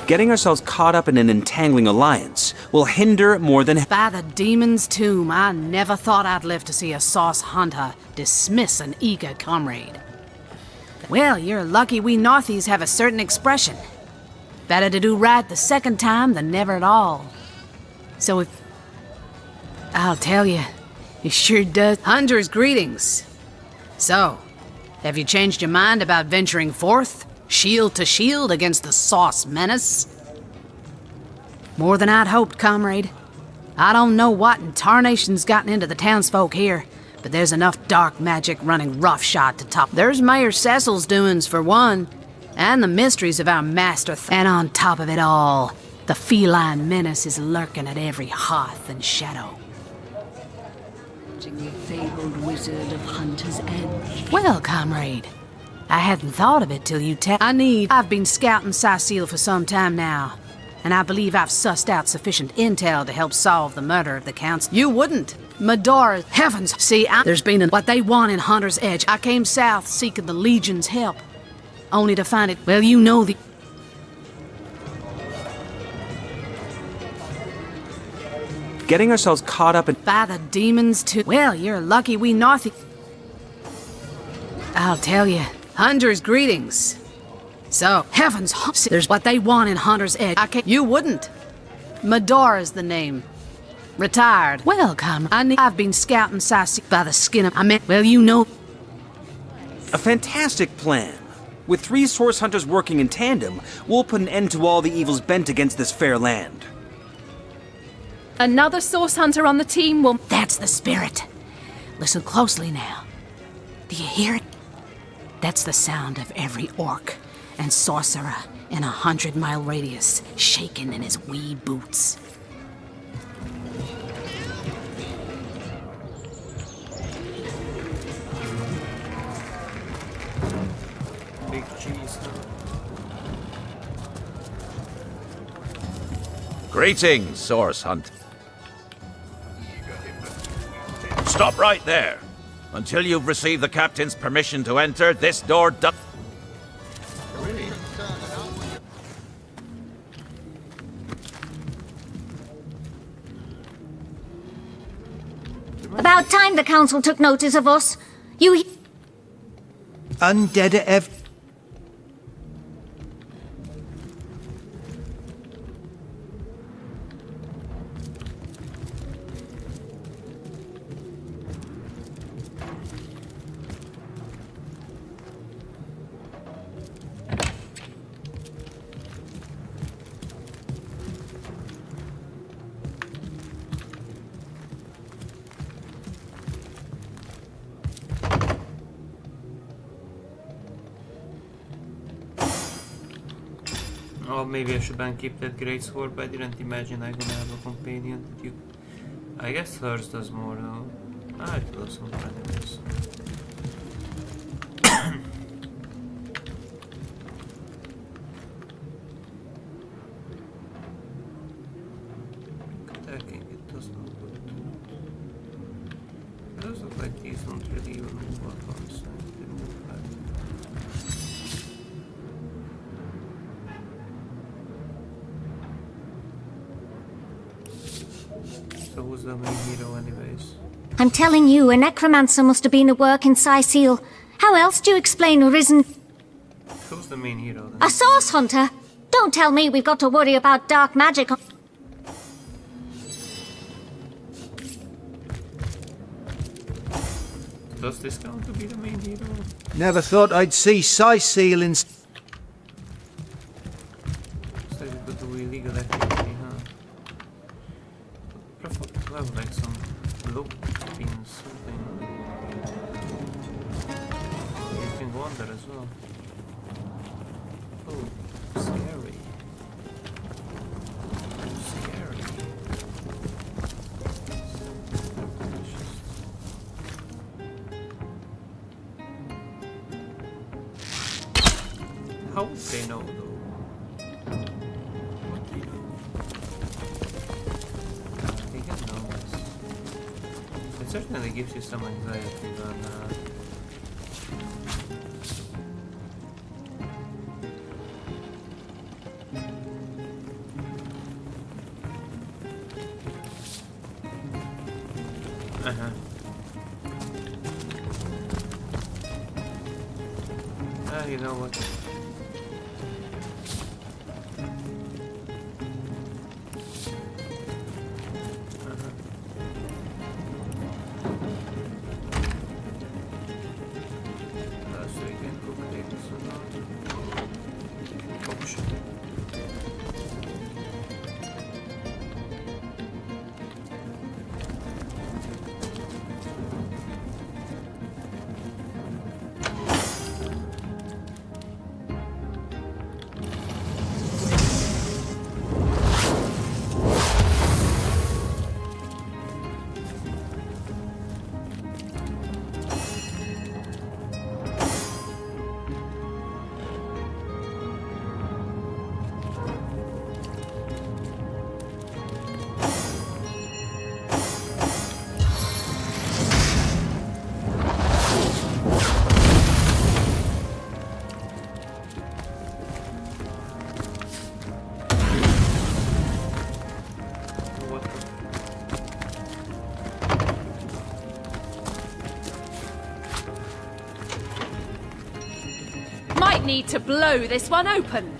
Getting ourselves caught up in an entangling alliance will hinder more than... By the demon's tomb, I never thought I'd live to see a sauce hunter dismiss an eager comrade. Well, you're lucky we Northies have a certain expression. Better to do right the second time than never at all. So if... I'll tell you, it sure does. Hunter's greetings. So, have you changed your mind about venturing forth? Shield to shield against the sauce menace? More than I'd hoped, comrade. I don't know what in tarnation's gotten into the townsfolk here, but there's enough dark magic running roughshod to top. There's Mayor Cecil's doings for one, and the mysteries of our master and on top of it all, the feline menace is lurking at every hearth and shadow. The fabled wizard of Hunter's Edge. Well, comrade, I hadn't thought of it till you I've been scouting Sicil for some time now, and I believe I've sussed out sufficient intel to help solve the murder of the Council. You wouldn't. Medora, heavens! See, there's been what they want in Hunter's Edge. I came south seeking the Legion's help, only to find it. Well, you know the. Getting ourselves caught up in. By the demons, too. Well, you're lucky we Northy. I'll tell you. Hunter's greetings. So, heavens, there's what they want in Hunter's Edge. You wouldn't. Medora's the name. Retired. Welcome. I've been scouting Sassy by the skin of. Well, you know. A fantastic plan. With 3 source hunters working in tandem, we'll put an end to all the evils bent against this fair land. Another source hunter on the team will... That's the spirit. Listen closely now. Do you hear it? That's the sound of every orc and sorcerer in a 100-mile radius shaking in his wee boots. Big cheese. Greetings, Source Hunt. Stop right there. Until you've received the captain's permission to enter, this door does... About time the council took notice of us. You... Undead at Oh, maybe I should keep that great sword, but I didn't imagine I'm gonna have a companion that you... I guess hers does more though. Ah, it does some anyways. Attacking, it does not look good. It does look like these don't really even move weapons. They move like... So who's the main hero anyways? I'm telling you, a necromancer must have been at work in Cyseal. How else do you explain a risen... Who's the main hero then? A source hunter? Don't tell me we've got to worry about dark magic. Does this count to be the main hero? Never thought I'd see Cyseal in... So you could do illegal activity, huh? Prefer to have like some loop pins, something. You can go under as well. Oh, scary. Scary. How would they know though? What do you do? They can know this. It certainly gives you some anxiety, but you know what? So you can cook things or not. Oh shit. need to blow this one open.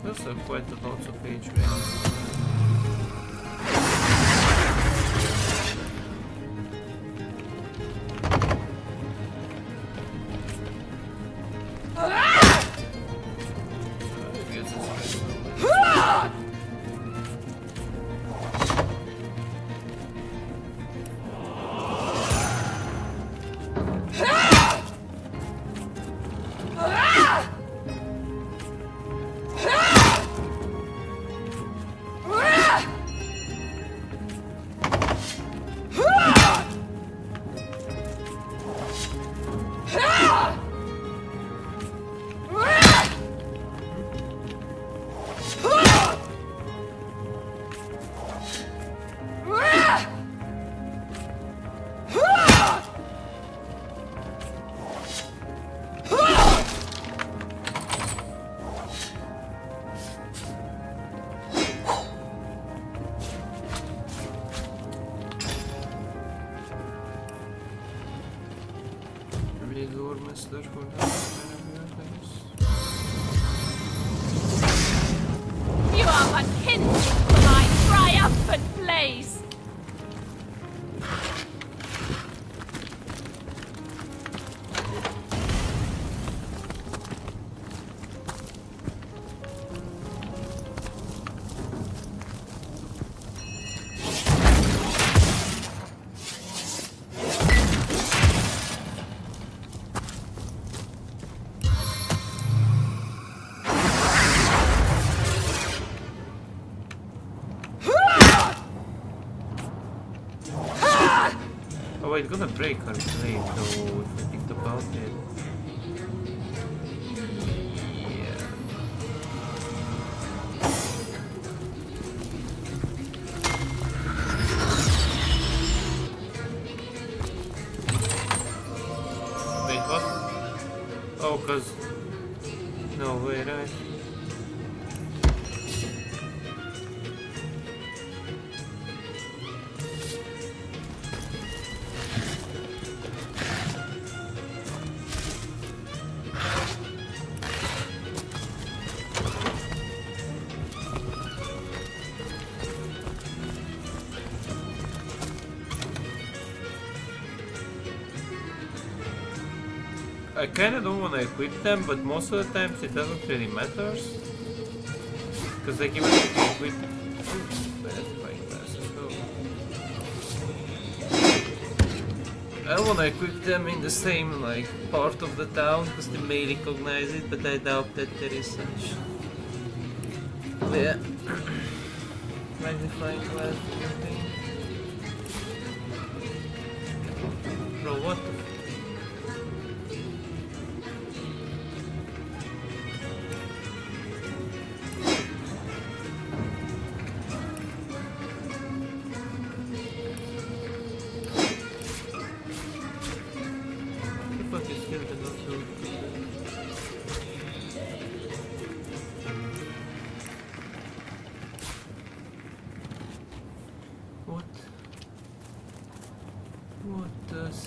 Those are quite a lot of HP. You are unhinged for my triumphant blaze! Oh, it's gonna break her blade though if I think about it. Yeah. Wait, what? Oh, cause... No, wait, right? I kinda don't wanna equip them, but most of the times it doesn't really matter. Because like even if you equip... I don't wanna equip them in the same like part of the town because they may recognize it, but I doubt that there is such. Yeah. Magnifying glass thing. Bro, what the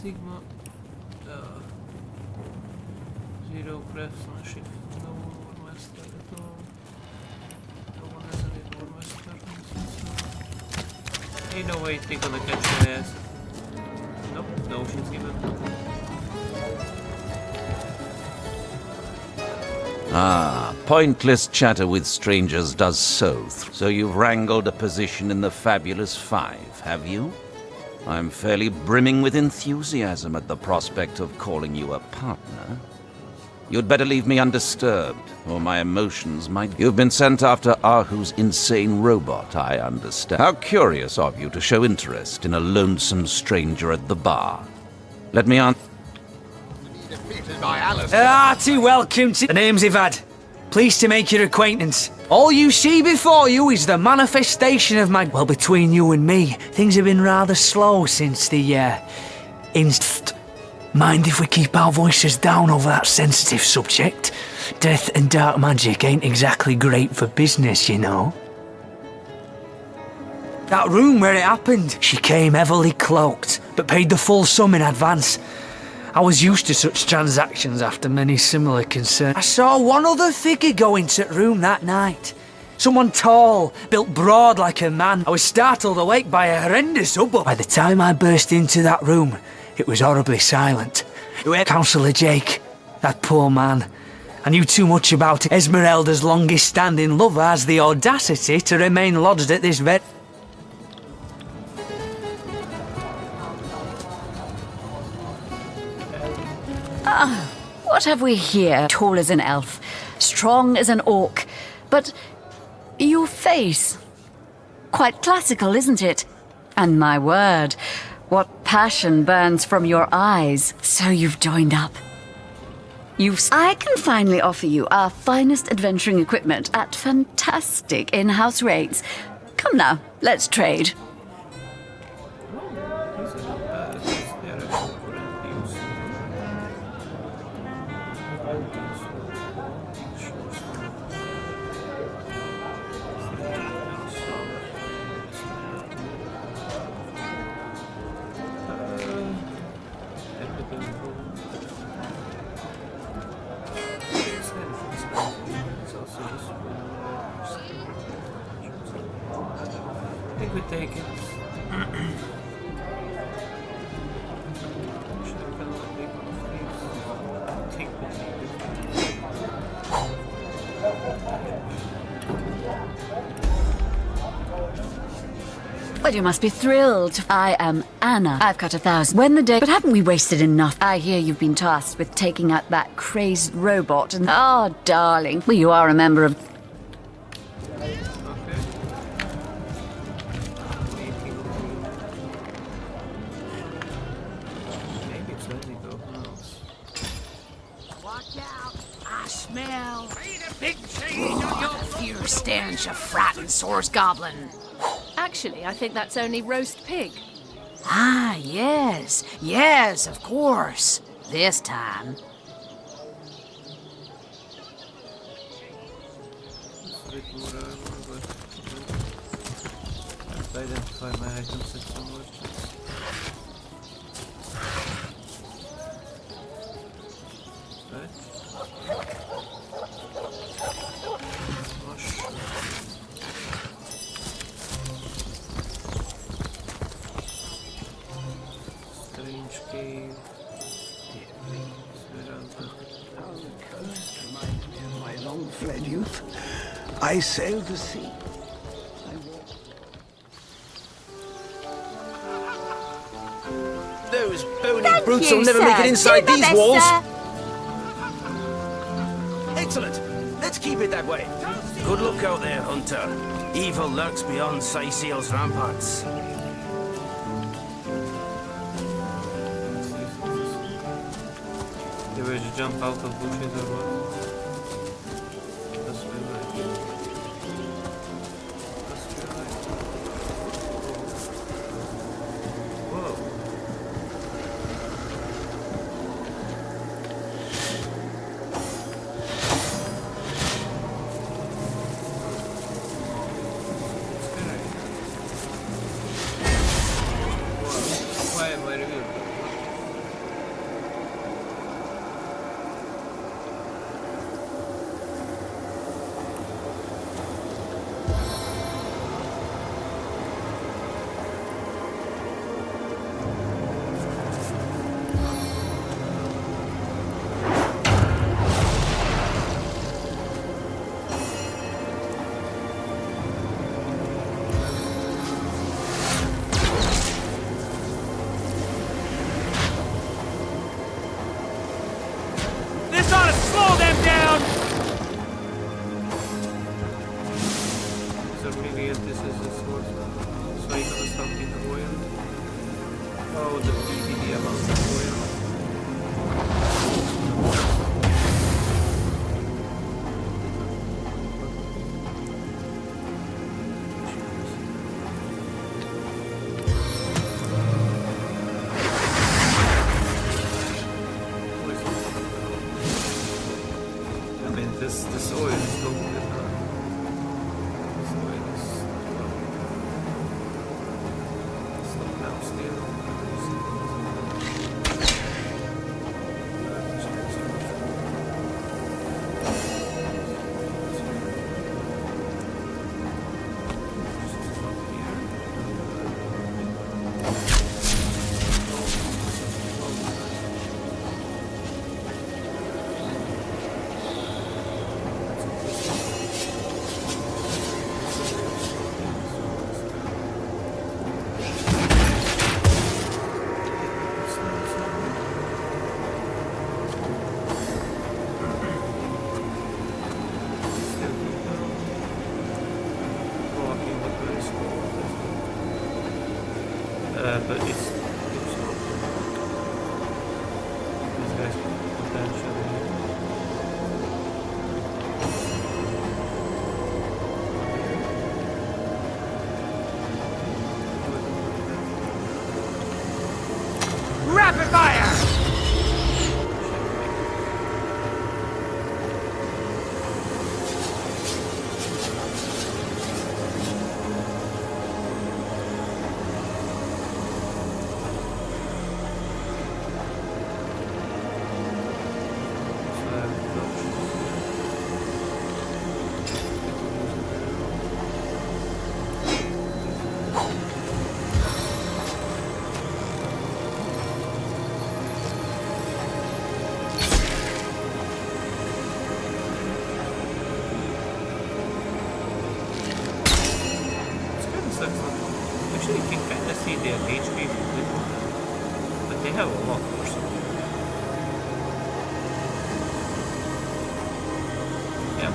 Sigma 0 craftsmanship, no war master at all. No one has any war master. Ain't no way they're gonna catch my ass. Nope, no she's given. Ah, pointless chatter with strangers does so. So you've wrangled a position in the Fabulous Five, have you? I'm fairly brimming with enthusiasm at the prospect of calling you a partner. You'd better leave me undisturbed, or my emotions might... You've been sent after Ahu's insane robot, I understand. How curious of you to show interest in a lonesome stranger at the bar. Let me answer... Hearty welcome to... The name's Ivad. Pleased to make your acquaintance. All you see before you is the manifestation of my... Well, between you and me, things have been rather slow since the, Mind if we keep our voices down over that sensitive subject? Death and dark magic ain't exactly great for business, you know. That room where it happened, she came heavily cloaked, but paid the full sum in advance. I was used to such transactions after many similar concerns. I saw one other figure go into the room that night. Someone tall, built broad like a man. I was startled awake by a horrendous hubbub. By the time I burst into that room, it was horribly silent. It was Councillor Jake, that poor man. I knew too much about it. Esmeralda's longest-standing lover has the audacity to remain lodged at this vet. Ah, what have we here? Tall as an elf, strong as an orc, but your face, quite classical, isn't it? And my word, what passion burns from your eyes. So you've joined up. I can finally offer you our finest adventuring equipment at fantastic in-house rates. Come now, let's trade. I think we take it. Well, you must be thrilled. I am Anna. I've got 1,000. When the day... But haven't we wasted enough? I hear you've been tasked with taking out that crazed robot and... Oh, darling. Well, you are a member of... Watch out! I smell... big change on your fear stench, a frightened source goblin. Actually, I think that's only roast pig. Ah, yes. Yes, of course. This time. Identify my items at some merchants. Right. Strange cave. Reminds me of my long-fled youth. I sailed the sea. Those bony brutes will never make it inside these walls. Excellent. Let's keep it that way. Good luck out there, Hunter. Evil lurks beyond Siseel's ramparts. You will just jump out of bushes or what? That's really right. Whoa. Why am I reviewing? This ought to slow them down! So maybe this is the source. So you can stop in the oil. Oh, the PVD amount of oil. but it's not. This guy's potentially. Rapid fire! Actually, you can kind of see their HP if you click on them, but they have a lot more stuff. Yeah.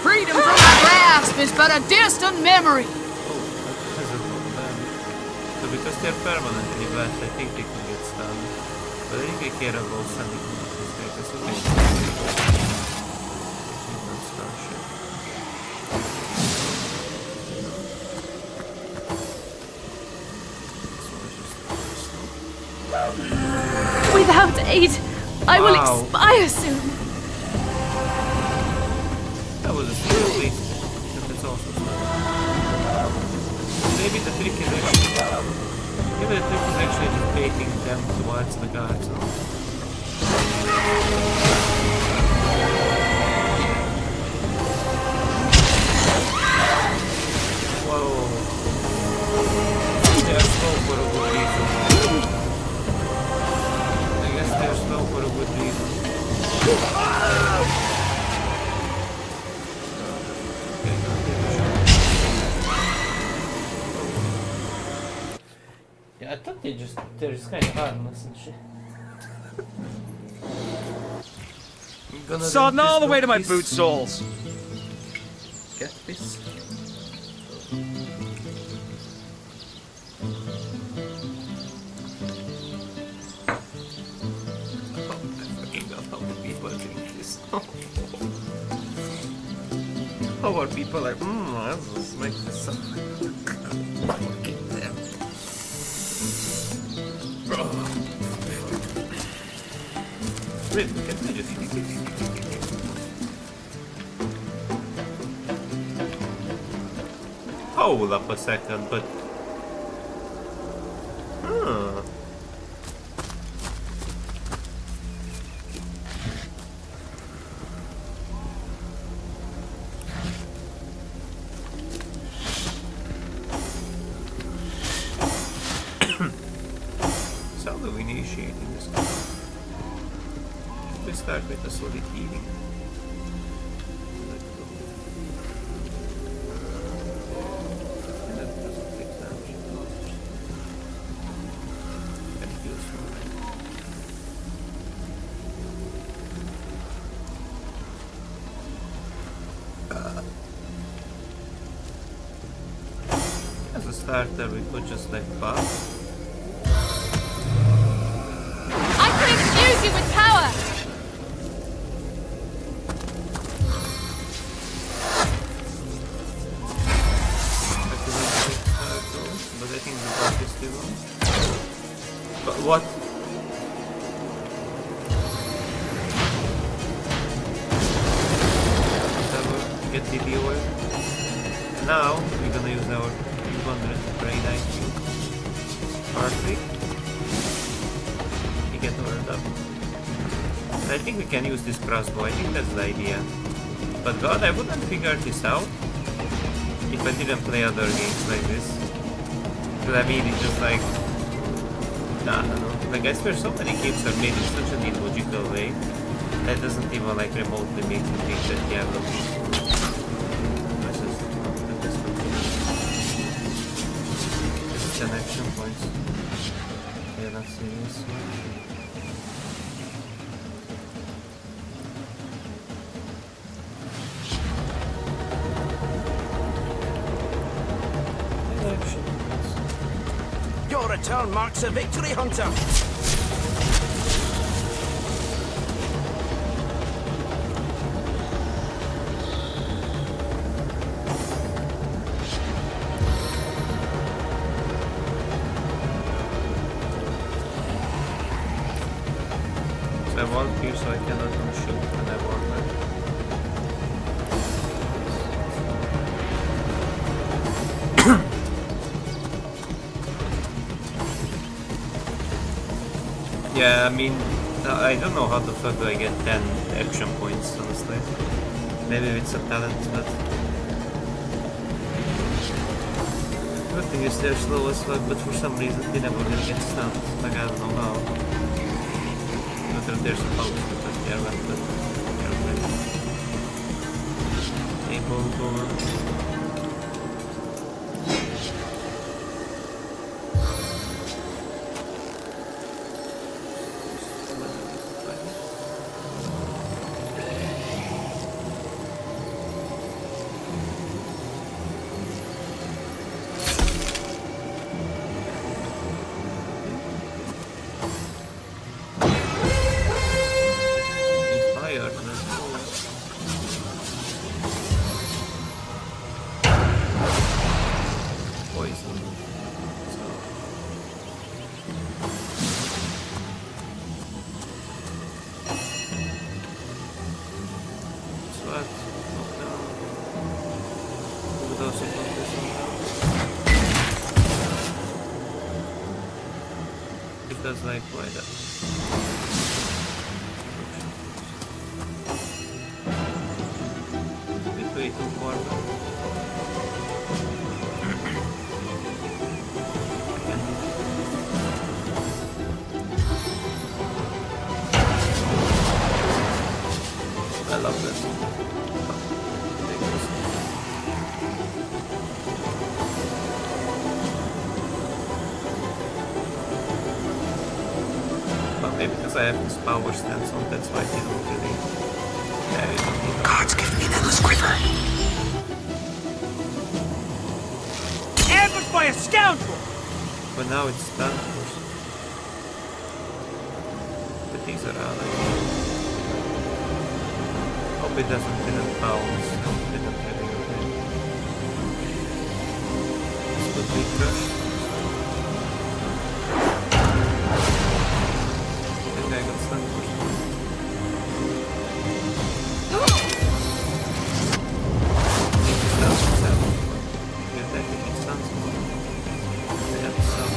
Freedom from my grasp is but a distant memory. So because they're permanently bad, I think they can get stunned. But I think I care about sending messages there because they don't stun shit. Without aid, I will expire soon. That was a skill waste. That's also stuff. Maybe the trick is actually just baiting them towards the guards. Whoa. They are slow for a good reason. I guess they're slow for a good reason. Yeah, I thought they're just kind of harmless and shit. Sodden all the way to my boot soles. Get this. How are people like, let's make this up. Fucking damn. Really, can we just... Hold up a second, but... Initiating this. Should we start with a solid healing? That doesn't take damage. Can heal as a starter, we could just like buff. With power! But I think the buff is still on. But what? Get the oil. Now we're gonna use our 200 brain IQ. Partly. Get ordered up. I think we can use this crossbow. I think that's the idea. But God, I wouldn't figure this out if I didn't play other games like this. Because I mean, it's just like I don't know. Like, I swear so many games are made in such an illogical way that doesn't even like remotely make me think that Diablo is not the best one. This is 10 action points. Yeah, not serious. Your return marks a victory, Hunter. So I want here so I cannot shoot when I want that. Yeah, I mean, I don't know how the fuck do I get 10 action points, honestly. Maybe it's a talent, but... Good thing is they're slow as fuck, but for some reason they never really get stunned. Like, I don't know how. Whether they're supposed to, but they're not, but they're great. Able door. Does like why that? Bit way too far back. I love this. Maybe because I have this power stance on, that's why I didn't really... Yeah, Gods, give me that squiver. Ambushed by a scoundrel! But now it's done. But these are other. Hope it didn't bounce. Hope it didn't really okay. This could be crushed. I got stunned for some reason. Get that if it stuns more. They have to stun.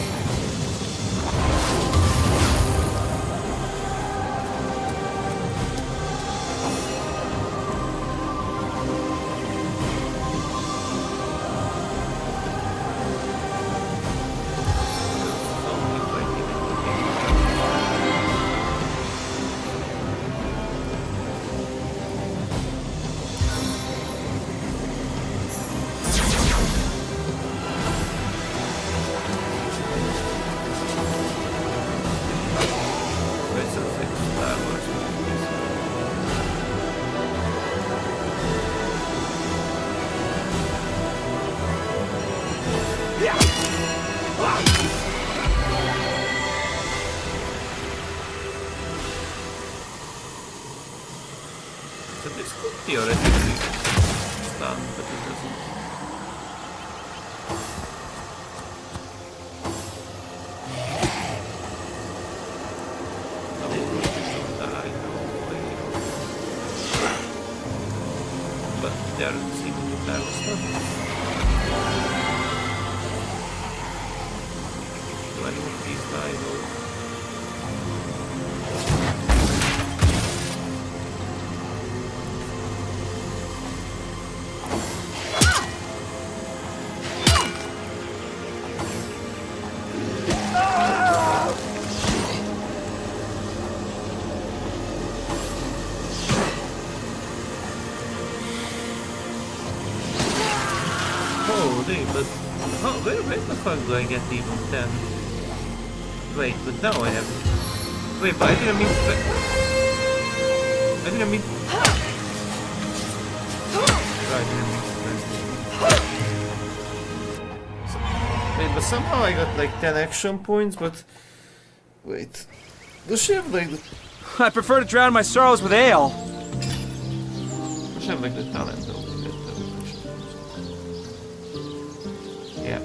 So this could theoretically stun, but it doesn't. But they are seemingly fairly stunned. Do any of these die or... thing, but where the fuck do I get even 10? Wait, but now I have. Wait, but I didn't mean to. I didn't mean. I didn't mean to. Wait, but somehow I got like 10 action points, but wait. Does she have like the... I prefer to drown my sorrows with ale. Does she have like the talent though? Yeah.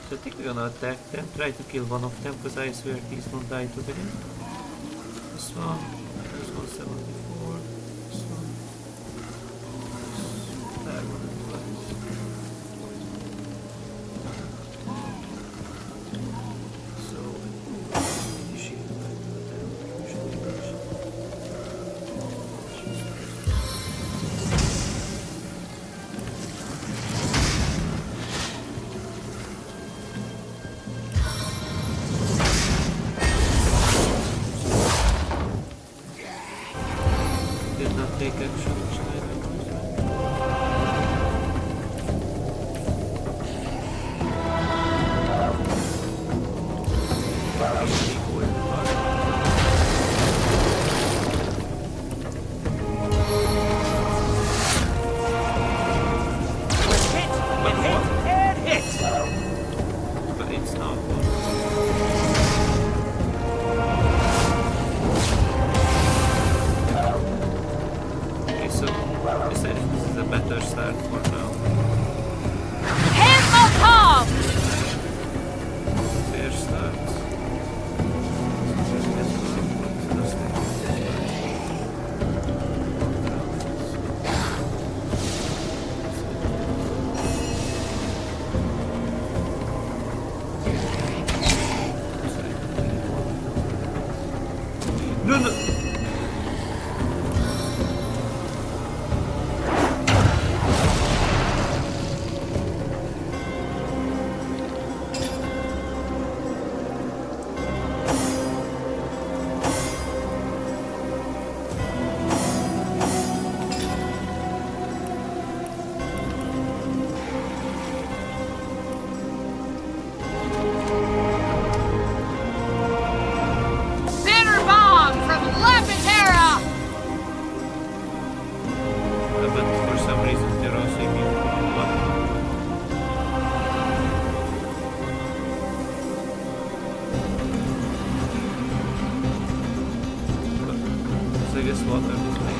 So I think we're gonna attack them, try to kill one of them, because I swear these don't die today. This one, this 174, this one, that one and so, shield back to them, take action, but it's not. This is a better start for now. Fair start. No, no. But for some reason they're also immune to one. So I guess water is like...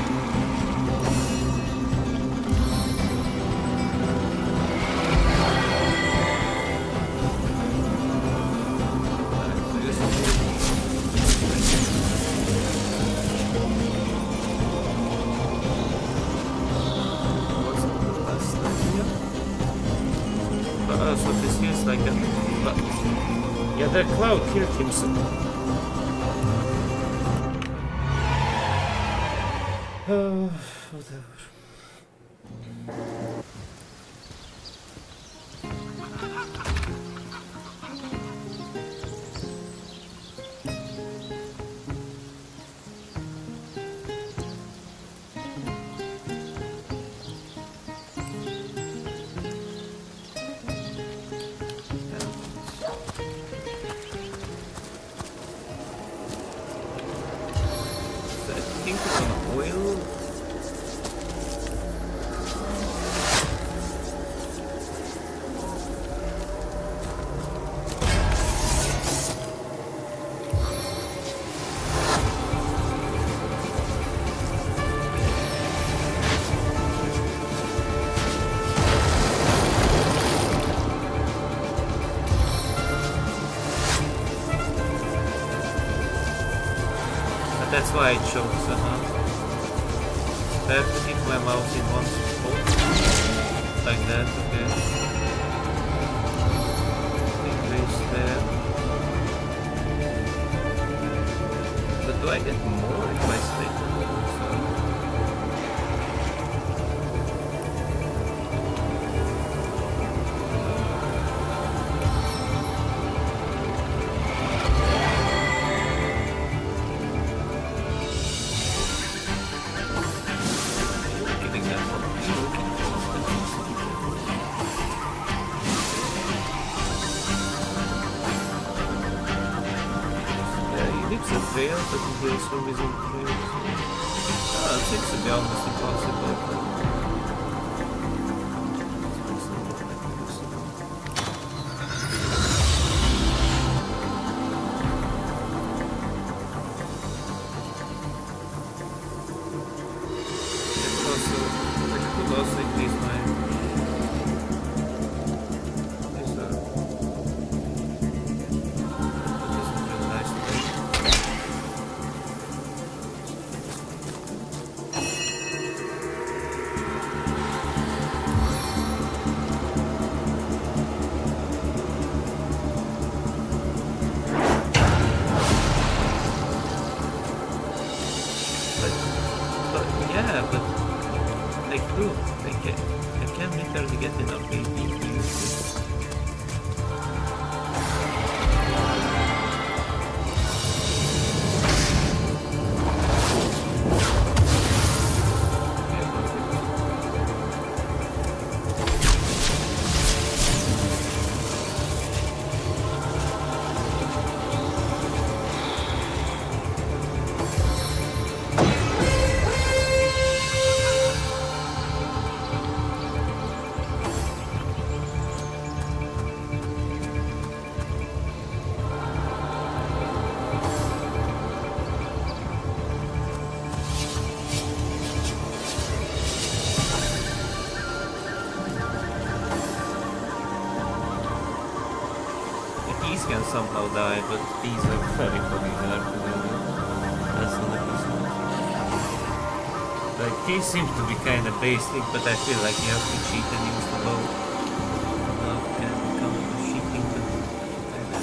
So this feels like a... But yeah, the cloud killed him so... Whatever. That's why it shows, I have to keep my mouse in one spot. Like that, okay. Increase there. But do I get more if I stay? But it goes from his own trails. It seems to be almost impossible. It's also, I could also increase my can somehow die, but these are very fucking hard to do. That's not easy. Like, these seem to be kinda basic, but I feel like you have to cheat and use the bow. Now it can become cheating, but kinda.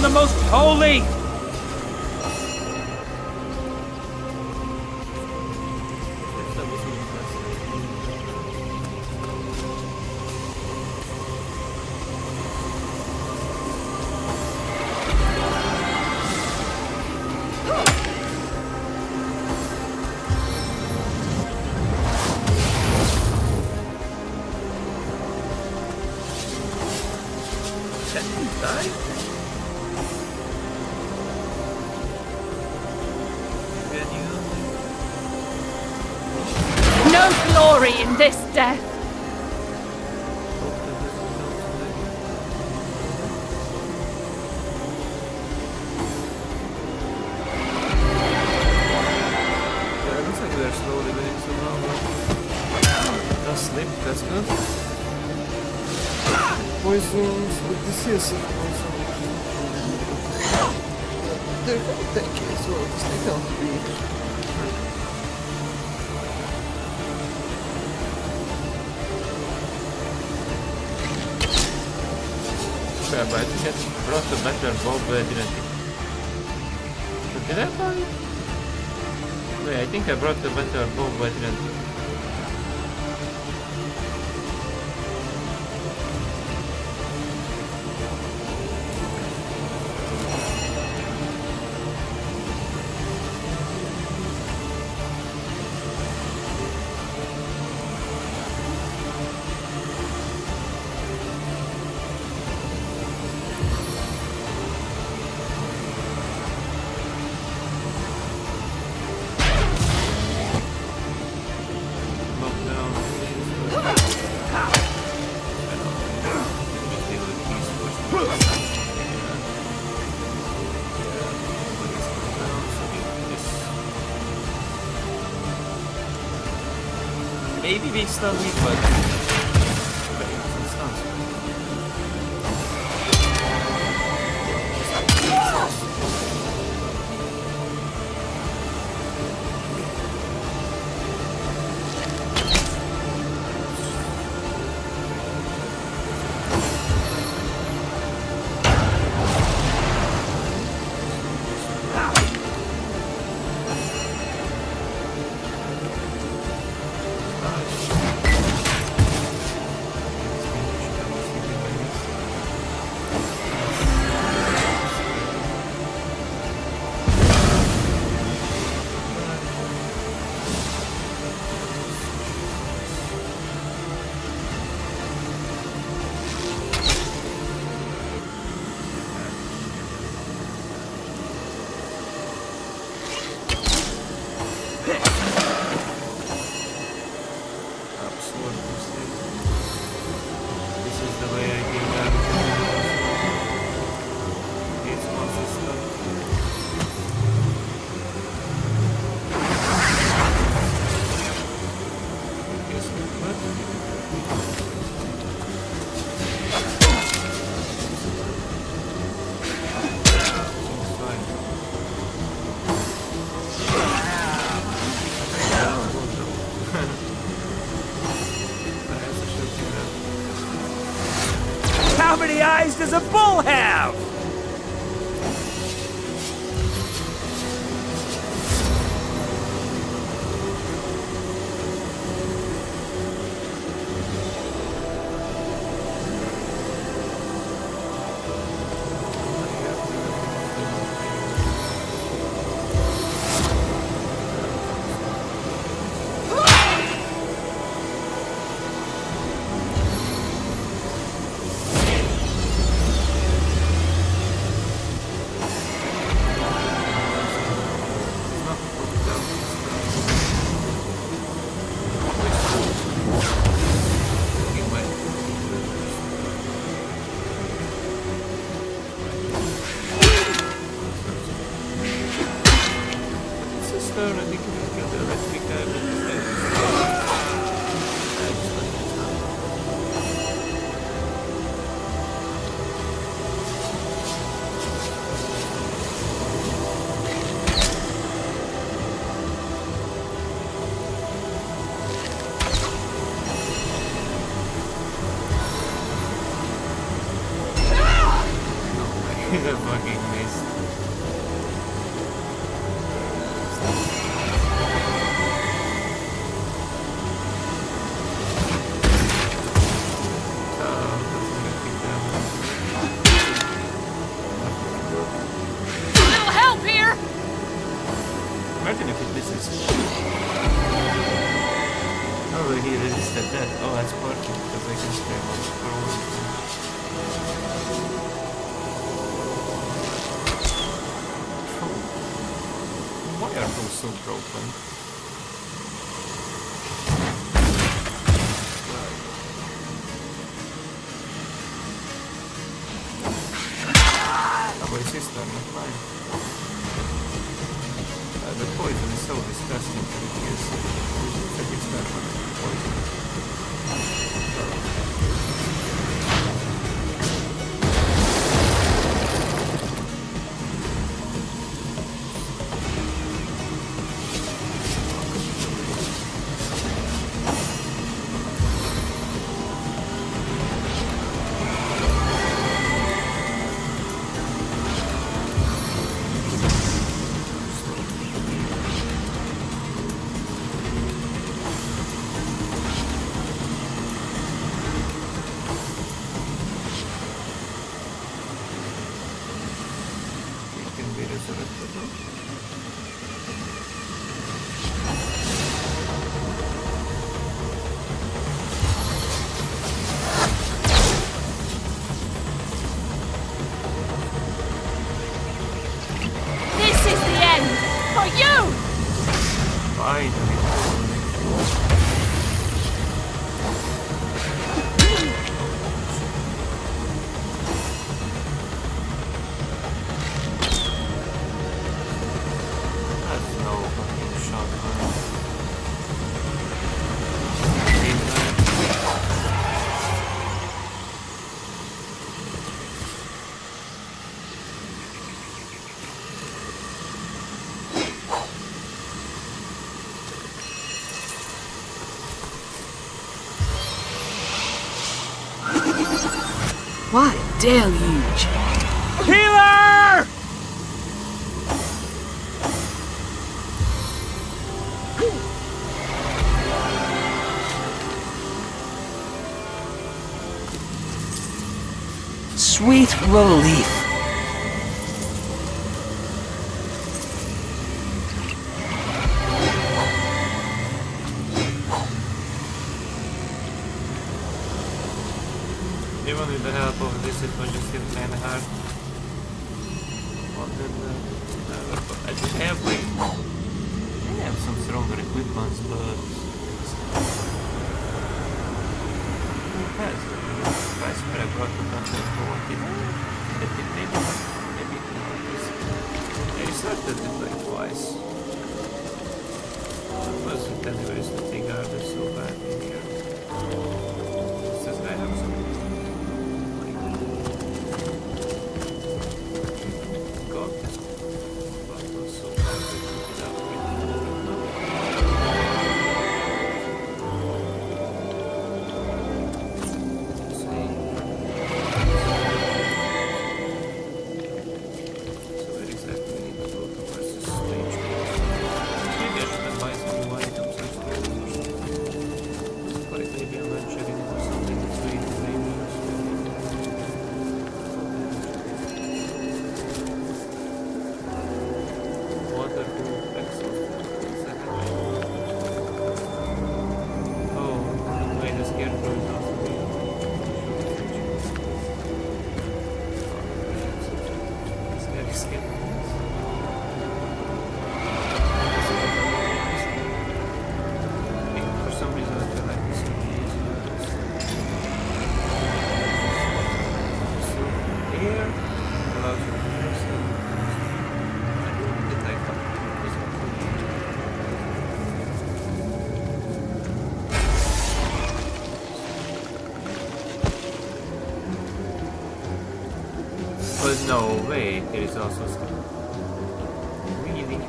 The most holy! In this death. poisons, but this is poison. They're gonna take it as well, because they can't be. Crap, I think I brought the better bow, but I didn't. But did I buy it? Wait, I think I brought the better bow, but I didn't. Maybe we stun me, but How many eyes does a bull have? The fucking mist. Little help here! Imagine if it misses. Oh, he resisted that. Oh, that's perfect because I can spray one for one. Why are those so broken? Oh, but it's his turn, not mine. The poison is so disgusting that it is. That it's bad when it's poison. This is the end for you! Finally. That's no fucking shot, man. What a deluge! Healer! Sweet relief. Even with the help of this, it was just still kind of hard. I do have like, I have some stronger equipments, but I swear I brought the content for what it maybe I restarted it like twice. It wasn't anyways the thing are so bad in here. It says I have some But no way, there is also some. Really?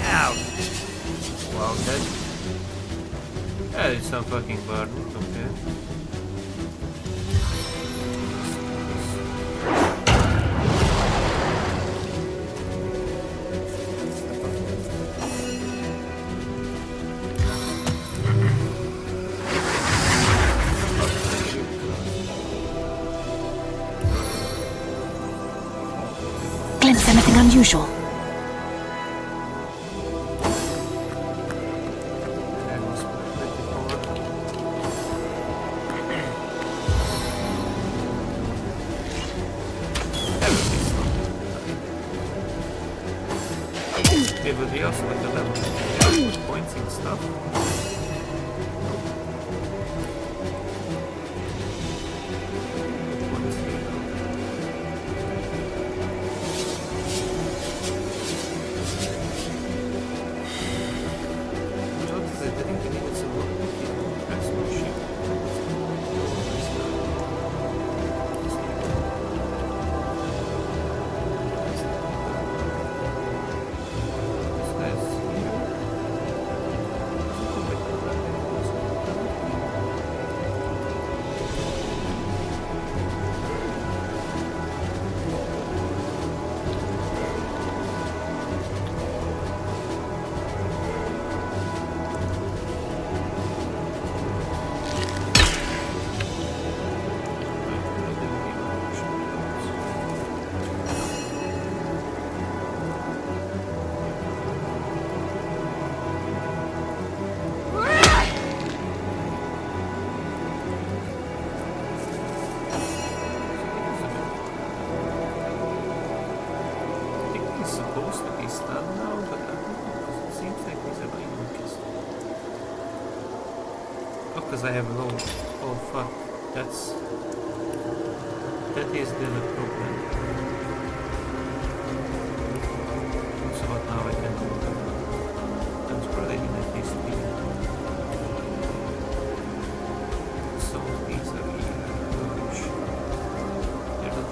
Ow! Wow, that is some fucking burden, okay. Glimpse anything unusual? It would be also with the level points and stuff. supposed to be stunned now, but I don't know, because it seems like these are my weakest. Oh, because I have low. Oh fuck, that is the problem. So what now I can do? That's probably at least be. Some of these are huge. They're not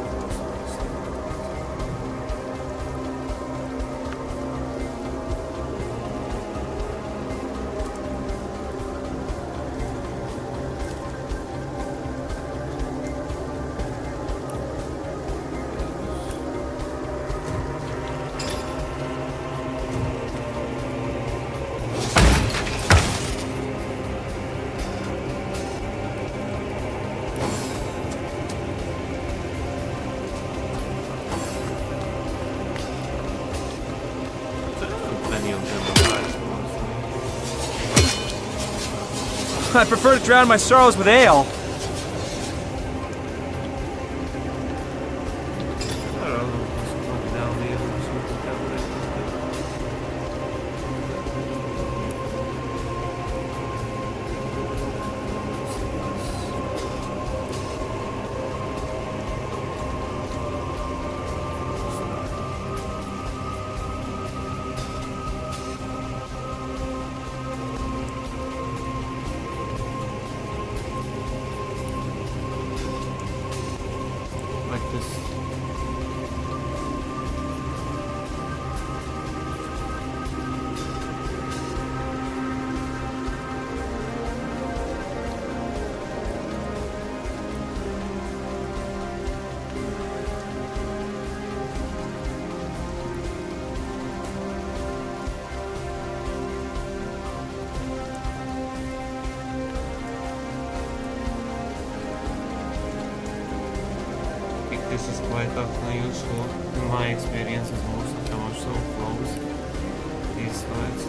I prefer to drown my sorrows with ale. This is quite often useful in my experience, as most of them are so close. These fights is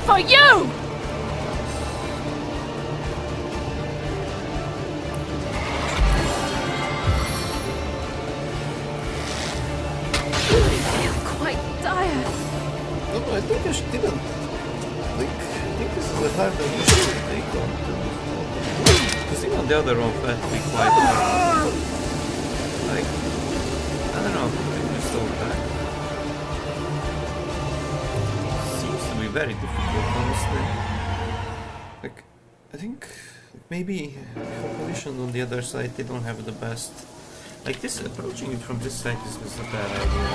For you! quite dire. No, I think I didn't. Like, I think this is a hard that you should take on. Because even the other one felt to be quite hard. Like, I don't know, I just don't back. Seems to be very difficult, honestly. Like, I think maybe her position on the other side, they don't have the best. Like this, approaching it from this side is a bad idea.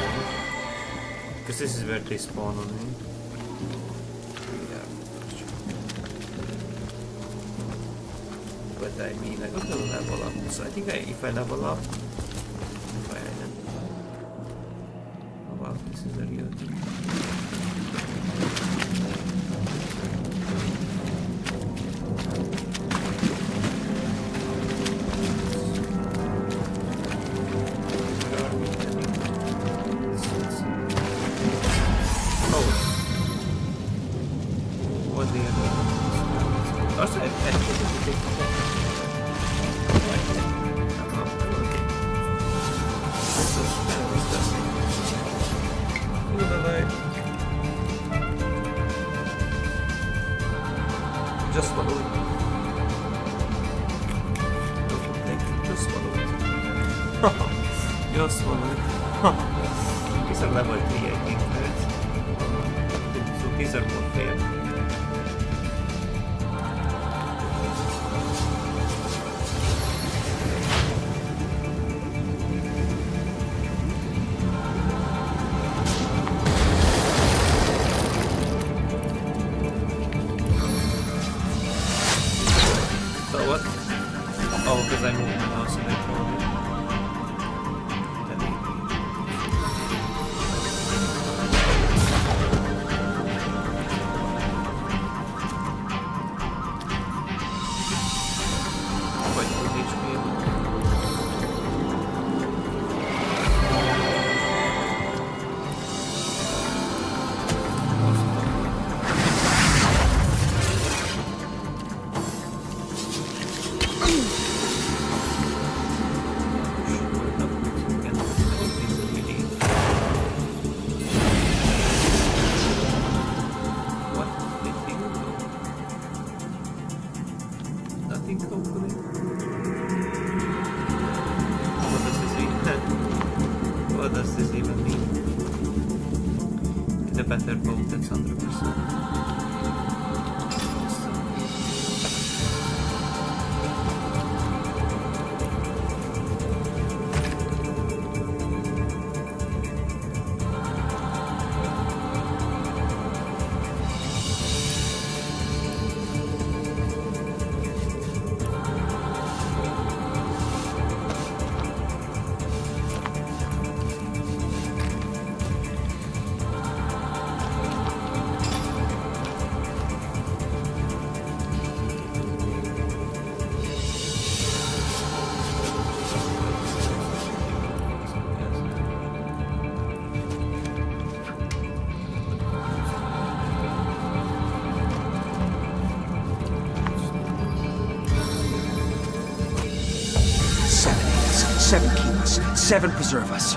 Because this is where they spawn on me. Yeah. But I mean, I got to level up. So I think if I level up, if I oh wow, this is very good. Just swallow it. Just swallow it. Just swallow it. These are level 3, I think, right? So these are more fair. 7 keep us, 7 preserve us.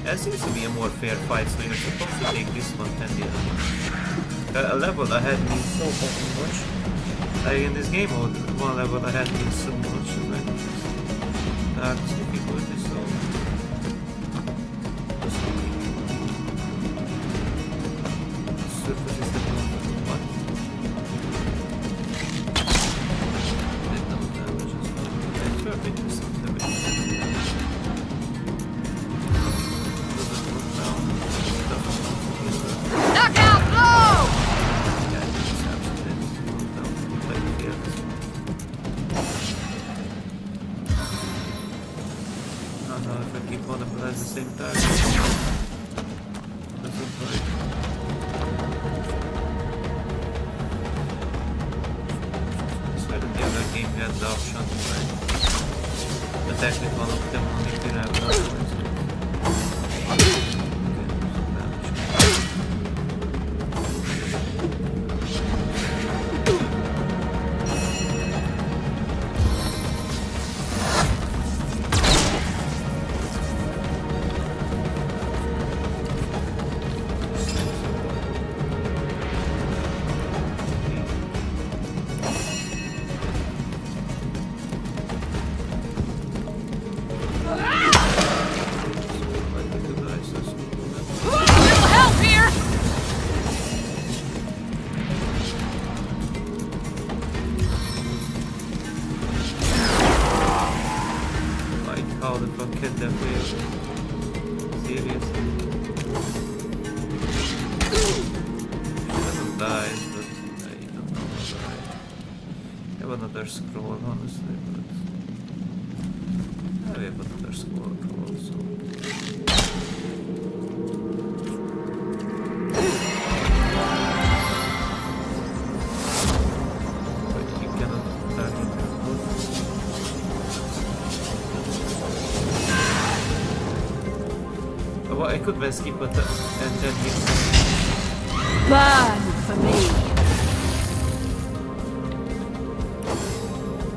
There seems to be a more fair fight, so you're supposed to take this one and the other one. A level ahead means so fucking much. Like in this game mode, one level ahead means so much. Like, that's difficulty, so... Surface is the what? Did no damage as well. It's very interesting damage. Knockout blow! Oh no, if I keep one of them at the same time. Doesn't work. I swear that the other game had the option to like attack with one of them only if you have no choice. Scroll, honestly, but we have another scroll also. But you cannot target it. Oh, well, I could then skip it and then hit. Burn for me.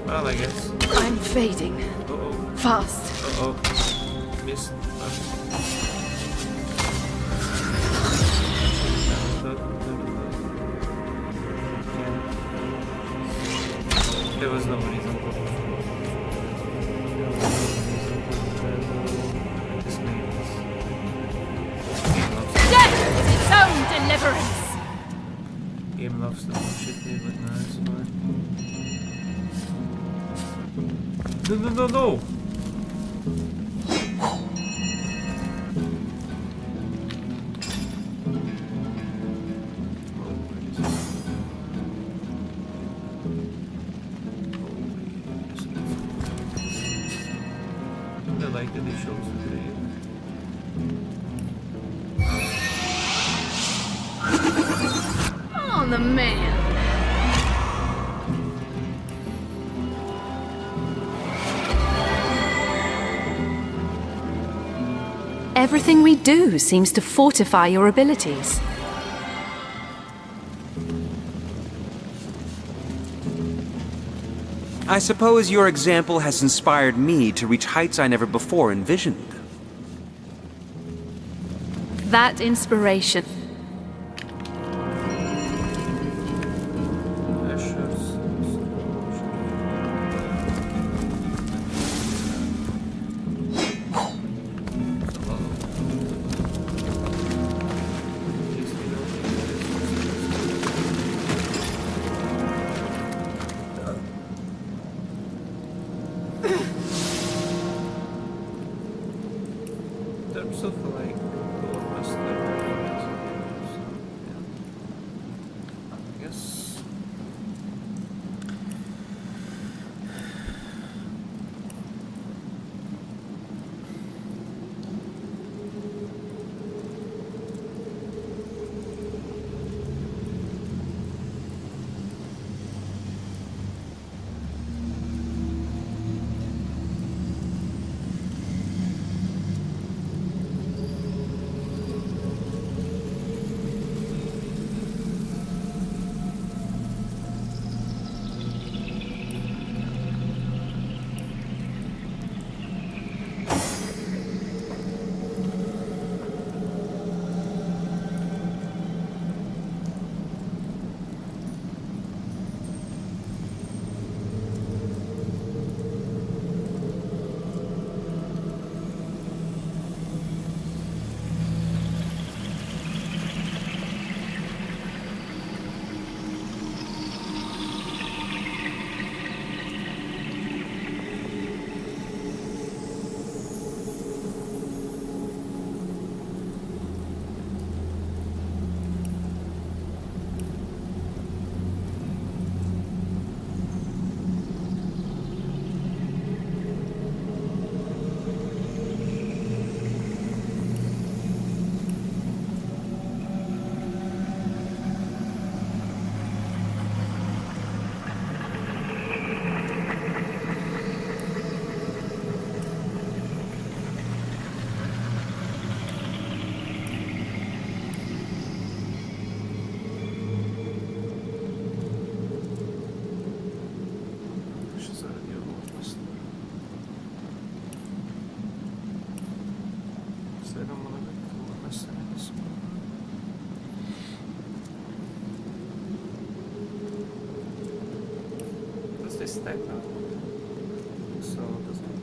Well, I guess. I'm fading. Uh-oh. Fast. Uh-oh. Missed. There was no reason for Death is its own deliverance. Game loves the bullshit, but nice one. No, no, no, no! I like that it shows the grave. Oh, the man. Everything we do seems to fortify your abilities. I suppose your example has inspired me to reach heights I never before envisioned. That inspiration. terms of like Lordmaster, I guess. This type of so doesn't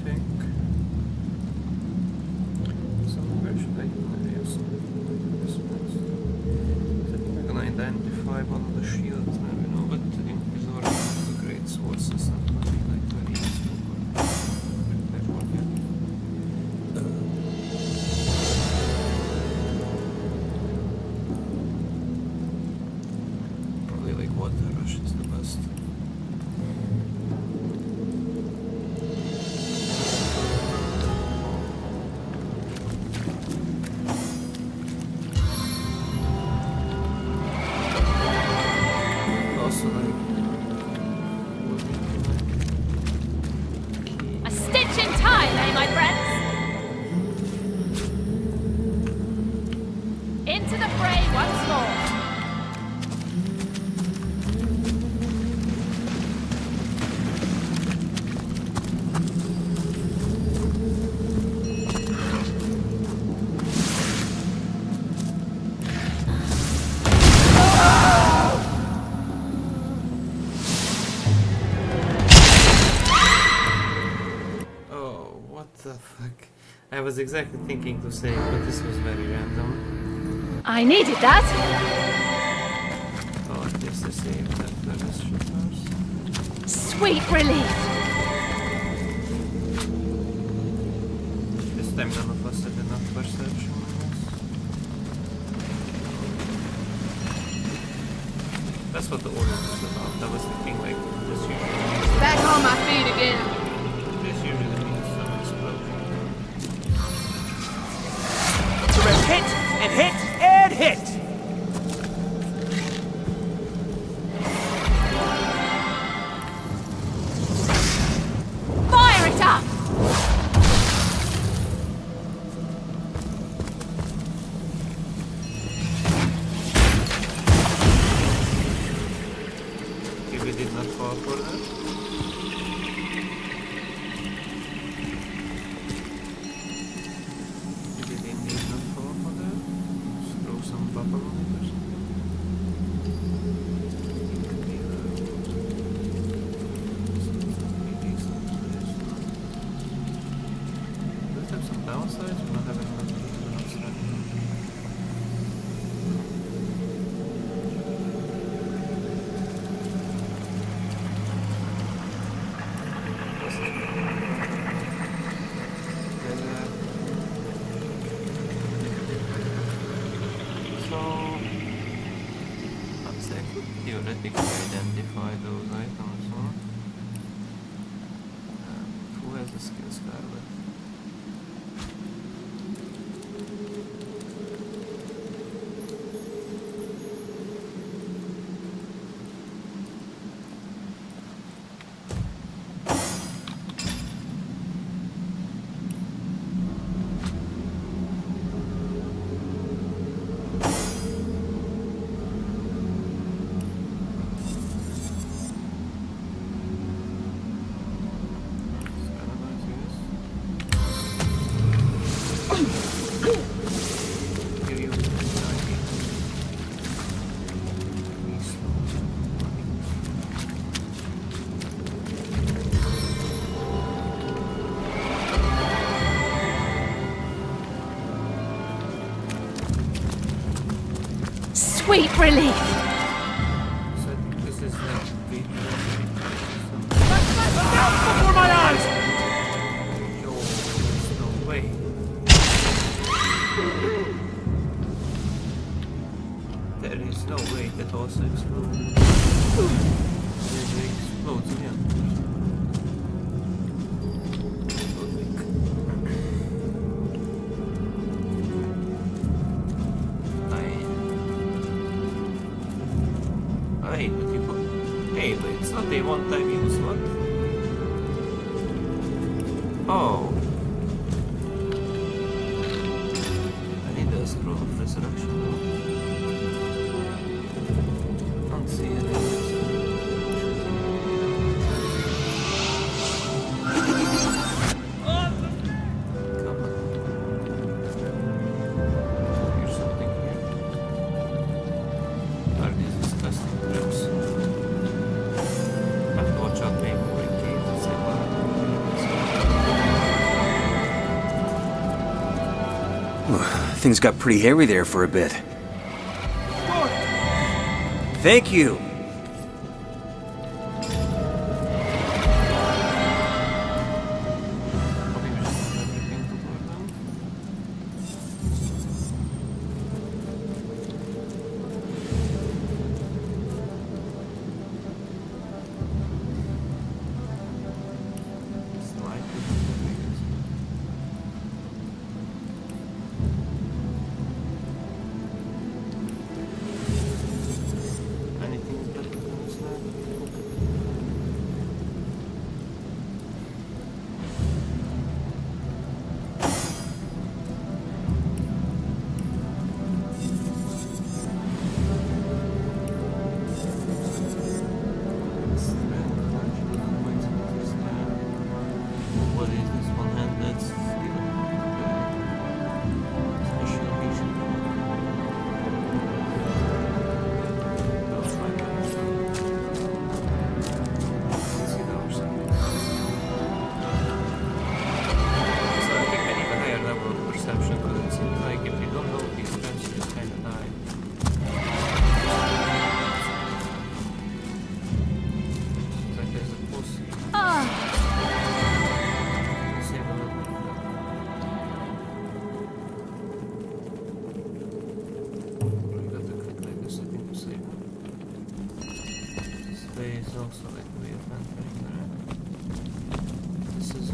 think so where should I use this one? I think we're gonna identify one of the shields now, you know, but the Inquisitor is a great source, it's not gonna be like very useful for that one yet. A stitch in time, eh, my friends? Into the fray once more. What the fuck? I was exactly thinking to say, but this was very random. I needed that. Oh, I guess I saved that for this shit first. Sweet relief. This time none of us had enough perception, I guess. That's what the order was about. I was thinking like this usually. Back on my feet again. This usually means some explosion. So let's hit and hit and hit! for that. Maybe they need not fall for that. Just throw some bubble on it or something. Does it have some downsides or not having enough downside? Theoretically identify those items, huh? Who has the skill Scarlet? Sweet relief! So this is like the Before my eyes! Yo, there's no way. There is no way that also explodes. It explodes again. Wait, but you put... Hey, but it's not a one-time use, what? Oh. I need a scroll of resurrection now. Can't see it. Here's something here. Are these disgusting traps? Have to watch out maybe for caves and say Things got pretty hairy there for a bit. Thank you.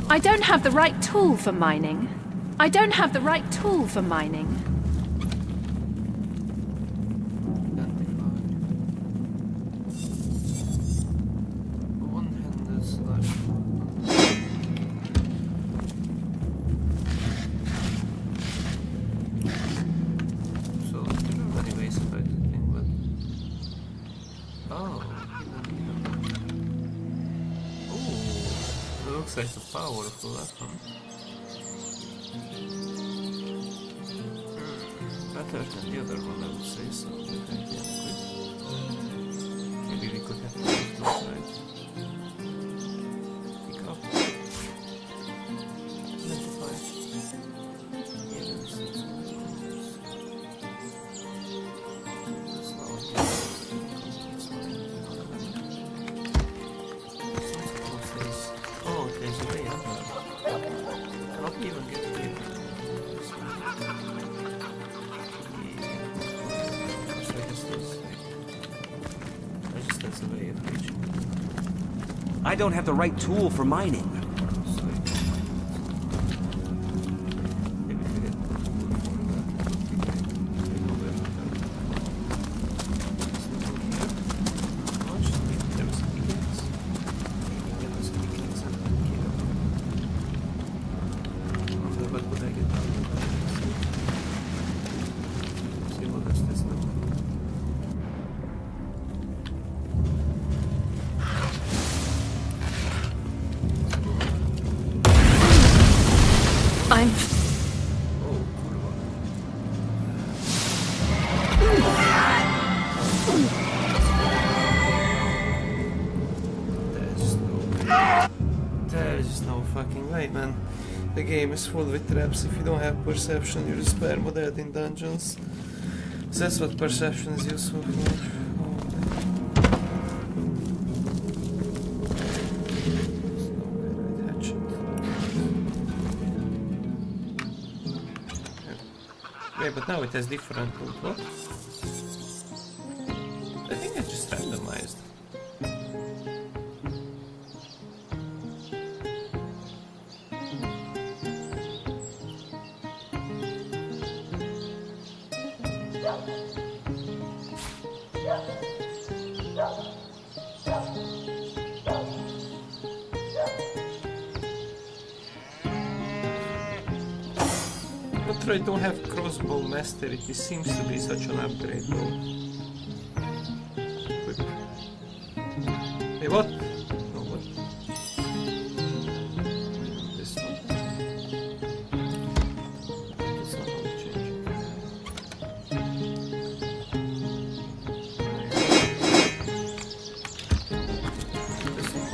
I don't have the right tool for mining. I don't have the right tool for mining. looks like a powerful weapon. Better than the other one, I would say, so maybe we could have to try. Pick up. Identify. Yeah, this is oh, there's a way under. How can you even get here? I don't have the right tool for mining. There's no fucking way, man. The game is full with traps. If you don't have perception, you're spam dead in dungeons. So that's what perception is useful for. Yeah, but now it has different loot. What? I think it's just randomized. But I don't have crossbow mastery. This seems to be such an upgrade though. Hey, what? No, what? This one. That's not how to change it. This one.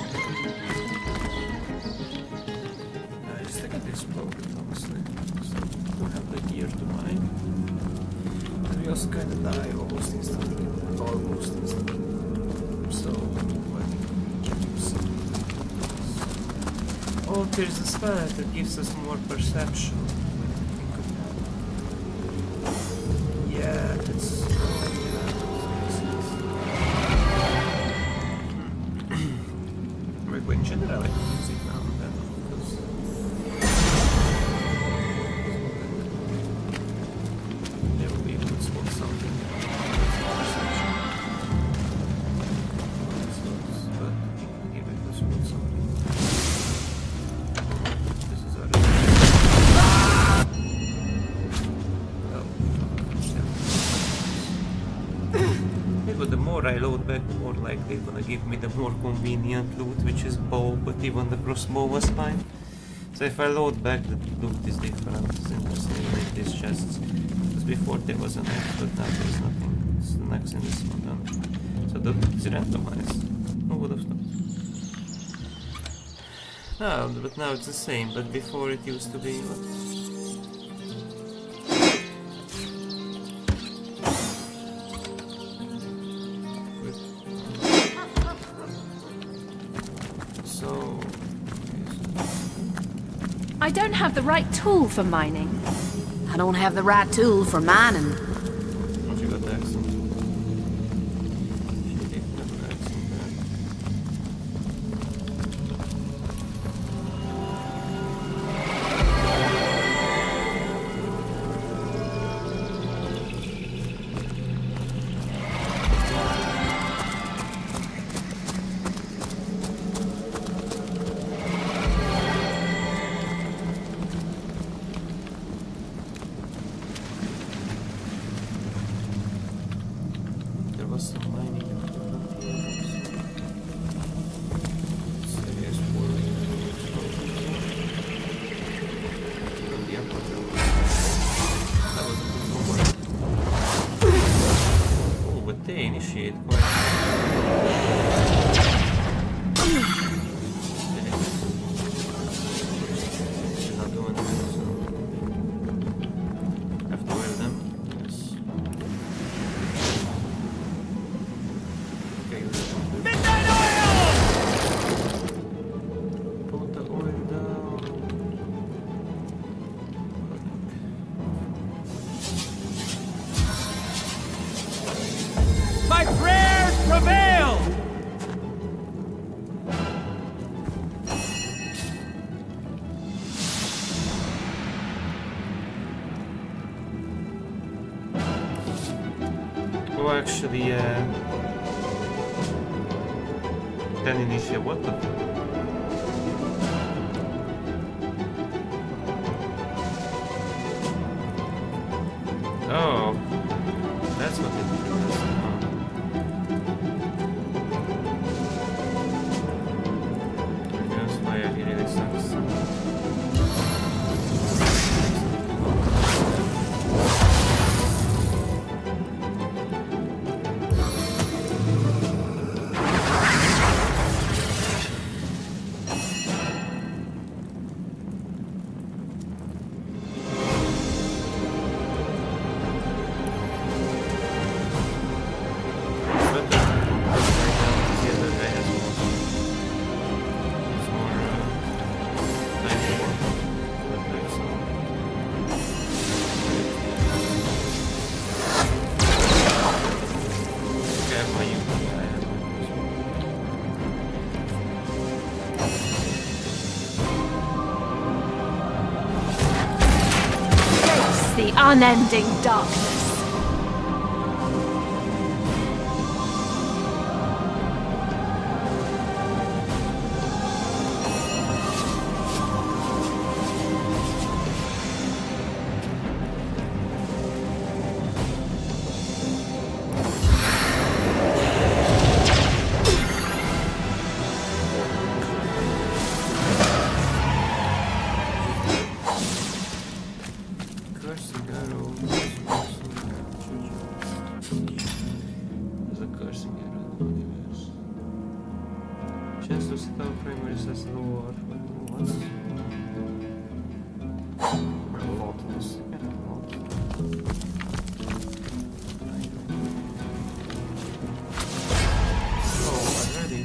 I just think I exploded, honestly. Don't have the gear to mine. And we also kinda die almost instantly. Almost instantly. So, I think we can use some. Oh, there's a spell that gives us more perception. Yeah, that's... But in general, I can use it now and then. But the more I load back, the more likely it's gonna give me the more convenient loot, which is bow, but even the crossbow was fine. So if I load back, the loot is different. It's interesting, like these chests. Because before there was an X, but now there's nothing. It's the next in this one done. So the loot is randomized. Who would have thought? No, but now it's the same, but before it used to be... I don't have the right tool for mining. I don't have the right tool for mining. You got the accent. Serious work. did they initiate quite? Still not doing them, so have to wear them. Yes. Okay. Midnight oil! Put the oil down. My prayers prevail! Oh, actually, then initiate what the? Oh, that's what it is. Reduce fire, he really sucks. The unending darkness. Cursing arrow. There's a cursing arrow in the universe. Chance to sit down primary says the war. What? Revolters. Oh, already.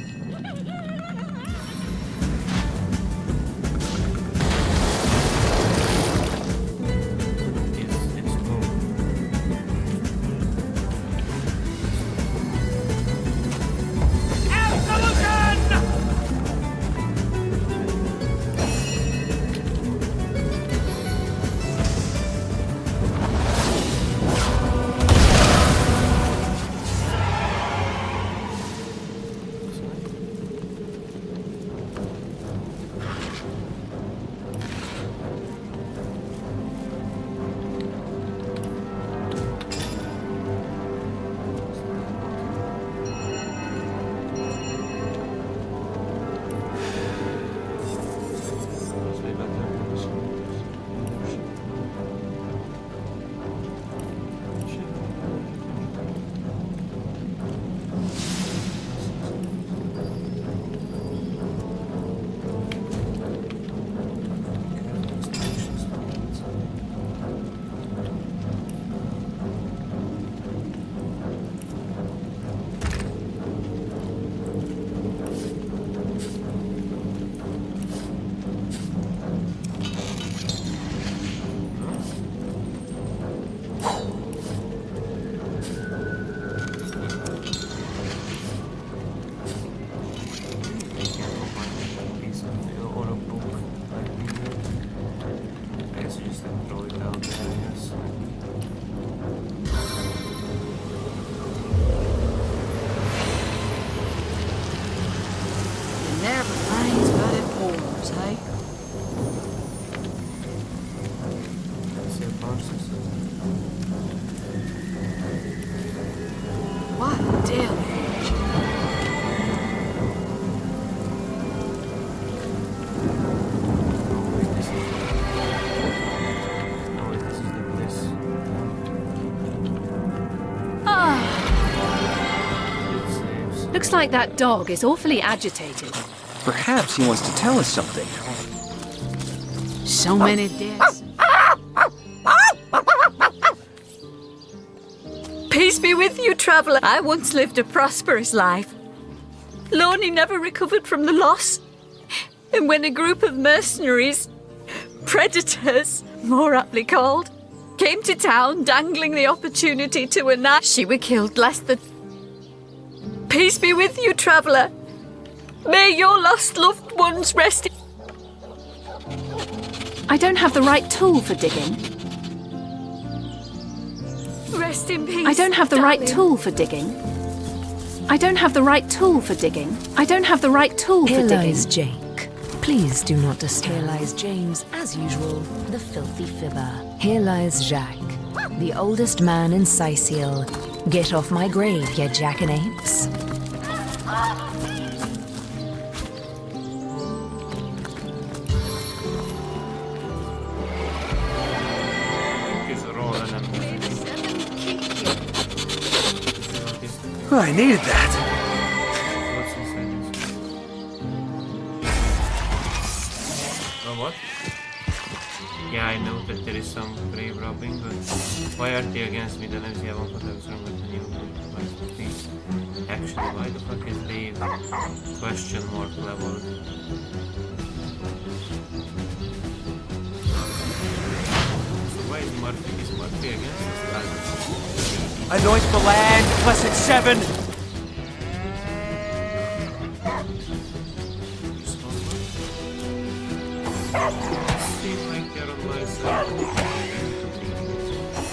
Looks like that dog is awfully agitated. Perhaps he wants to tell us something. So many deaths. Peace be with you, traveller. I once lived a prosperous life. Lorne never recovered from the loss. And when a group of mercenaries, predators, more aptly called, came to town dangling the opportunity to annihilate, she were killed less than... Peace be with you, traveller. May your lost loved ones rest in... I don't have the right tool for digging. Rest in peace. I don't have the right tool for digging. I don't have the right tool for digging. I don't have the right tool for Here digging. lies Jake. Please do not disturb. Here lies James, as usual, the filthy fibber. Here lies Jacques, the oldest man in Sicil. Get off my grave, you jackanapes. I needed that. What's inside this? Oh, what? Yeah, I know that there is some grave robbing, but why are they against me? The names you won't put wrong with the new please. Actually, why the fuck is Dave question mark leveled? So why is Murphy? Is Murphy against this guy? Anoint the land, blessed seven! Seem like they're on my side.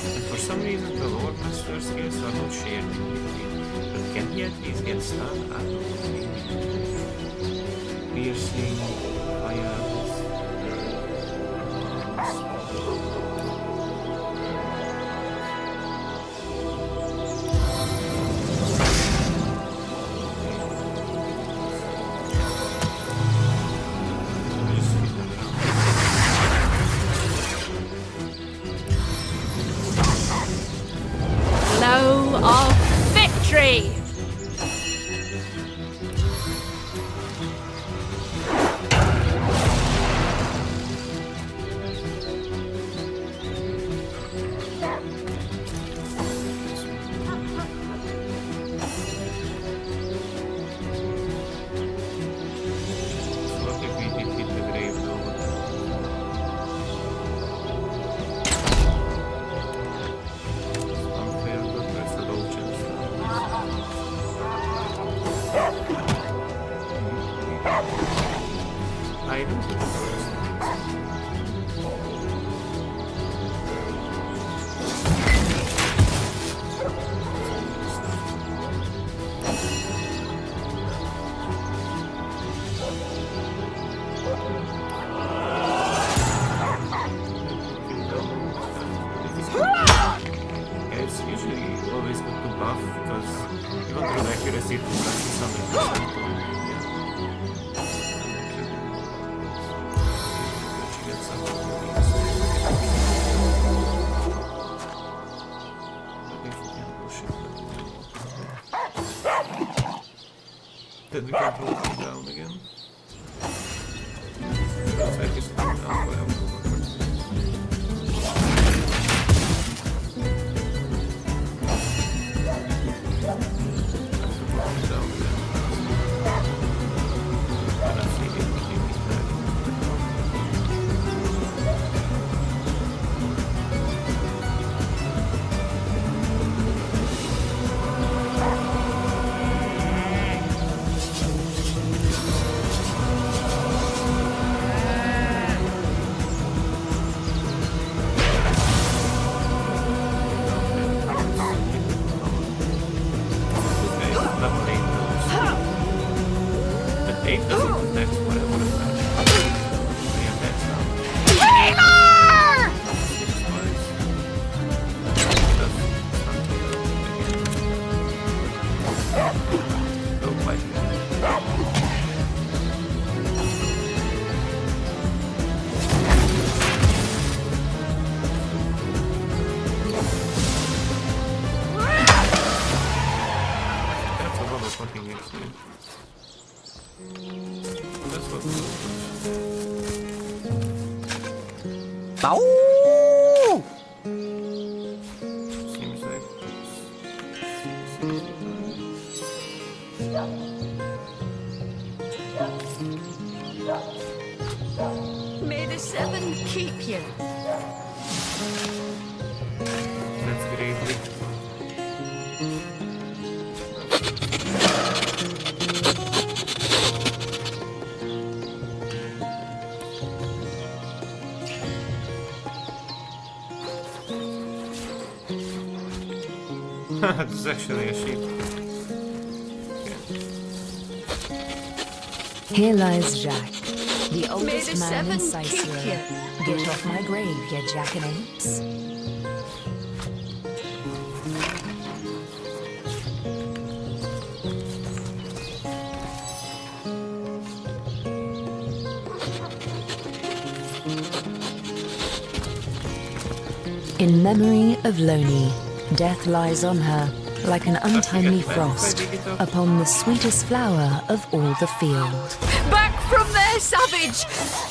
And for some reason the Lord Master skills are not shared in between. But can he at least get stunned? I don't know. Piercing, fire. Blow of victory! What if we defeat the grave though? Unfair, but there's a low chance. I don't think it's it's usually always good to buff because you want to accuracy to practice 100%. Then we can pull it down again. Looks like it's coming down well. fucking XP. That's what seems like. May the seven keep you. That's gravely. This is actually a sheep. Here lies Jack, the oldest the man in seven keep Sicily. Get off my grave, you jackanapes. In memory of Loni, death lies on her, like an untimely frost, upon the sweetest flower of all the field. Back from there, savage!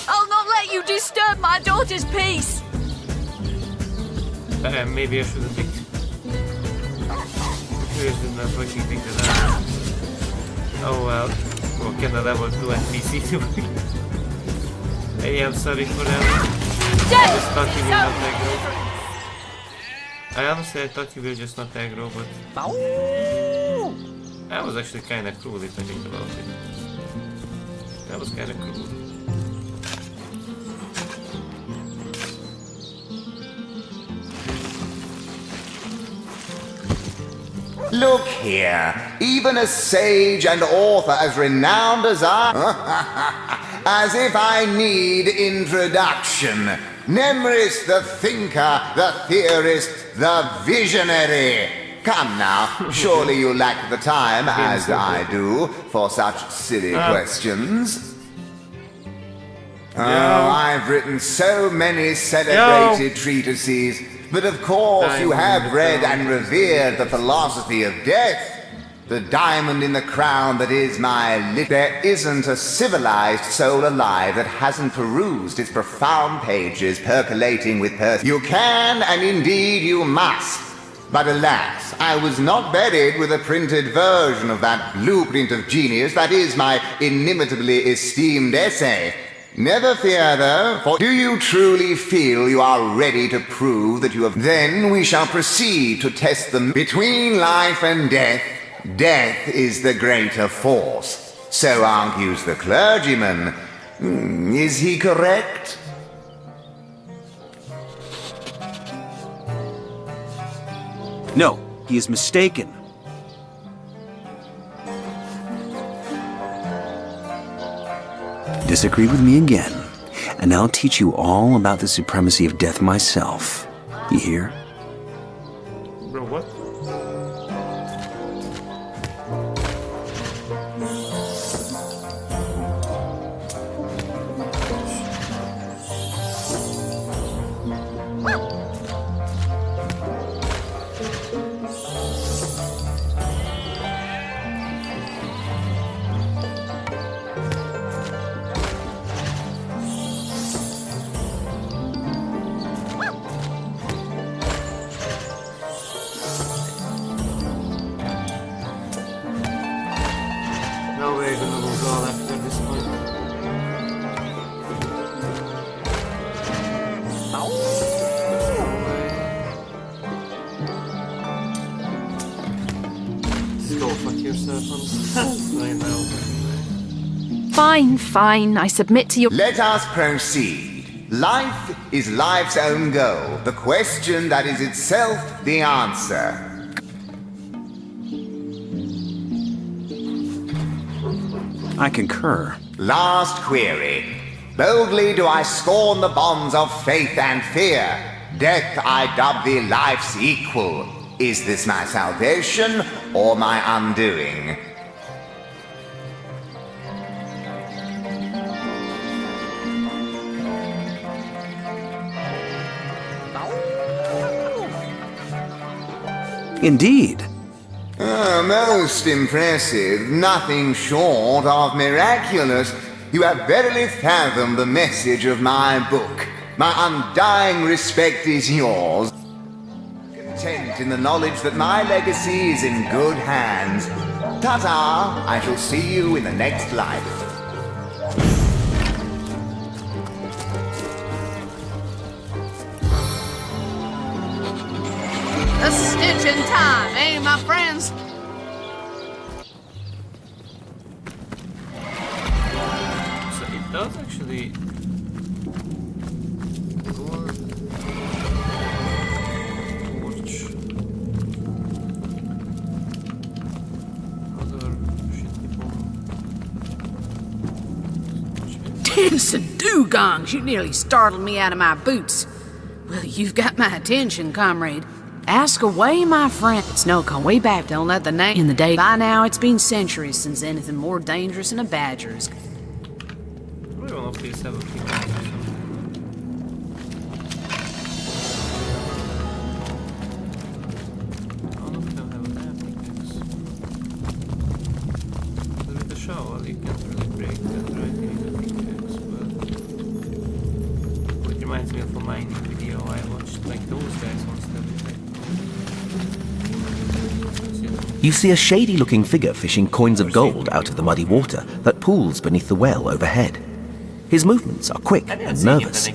I'll not let you disturb my daughter's peace! Maybe I should have picked. Curious enough fucking think of that. Oh well. What can a level 2 NPC do? Hey, I'm sorry for that. I just thought he will not aggro. I honestly thought he will just not aggro, but that was actually kinda cruel if I think about it. That was kinda cruel. Look here, even a sage and author as renowned as I... as if I need introduction. Nemris the thinker, the theorist, the visionary. Come now, surely you lack the time, as I do, for such silly questions. Oh, I've written so many celebrated treatises, but of course you have read and revered the philosophy of death. The diamond in the crown that is my lip. There isn't a civilized soul alive that hasn't perused its profound pages percolating with You can, and indeed you must. But alas, I was not buried with a printed version of that blueprint of genius that is my inimitably esteemed essay. Never fear, though, for do you truly feel you are ready to prove that you have... Then we shall proceed to test them between life and death. Death is the greater force. So argues the clergyman. Is he correct? No, he is mistaken. Disagree with me again, and I'll teach you all about the supremacy of death myself. You hear? Bro, what? No way gonna lose all after this point. Just go fuck yourself right now. Fine, fine, I submit to your... Let us proceed. Life is life's own goal, the question that is itself the answer. I concur. Last query. Boldly do I scorn the bonds of faith and fear. Death I dub thee life's equal. Is this my salvation or my undoing? Indeed. Most impressive. Nothing short of miraculous. You have verily fathomed the message of my book. My undying respect is yours. Content in the knowledge that my legacy is in good hands. Ta-ta! I shall see you in the next life. A stitch in time, eh, my friends? So it does actually Dancing dugongs, you nearly startled me out of my boots. Well, you've got my attention, comrade. Ask away, my friend. It's no come way back. Don't let the name in the day. By now, it's been centuries since anything more dangerous than a badger is. Probably one of these have a few or something. All of them have a map pickaxe. So with the shovel, you can't really break that right in the pickaxe, but it reminds me of a mining video I watched, like those guys on Step. You see a shady-looking figure fishing coins of gold out of the muddy water that pools beneath the well overhead. His movements are quick and nervous,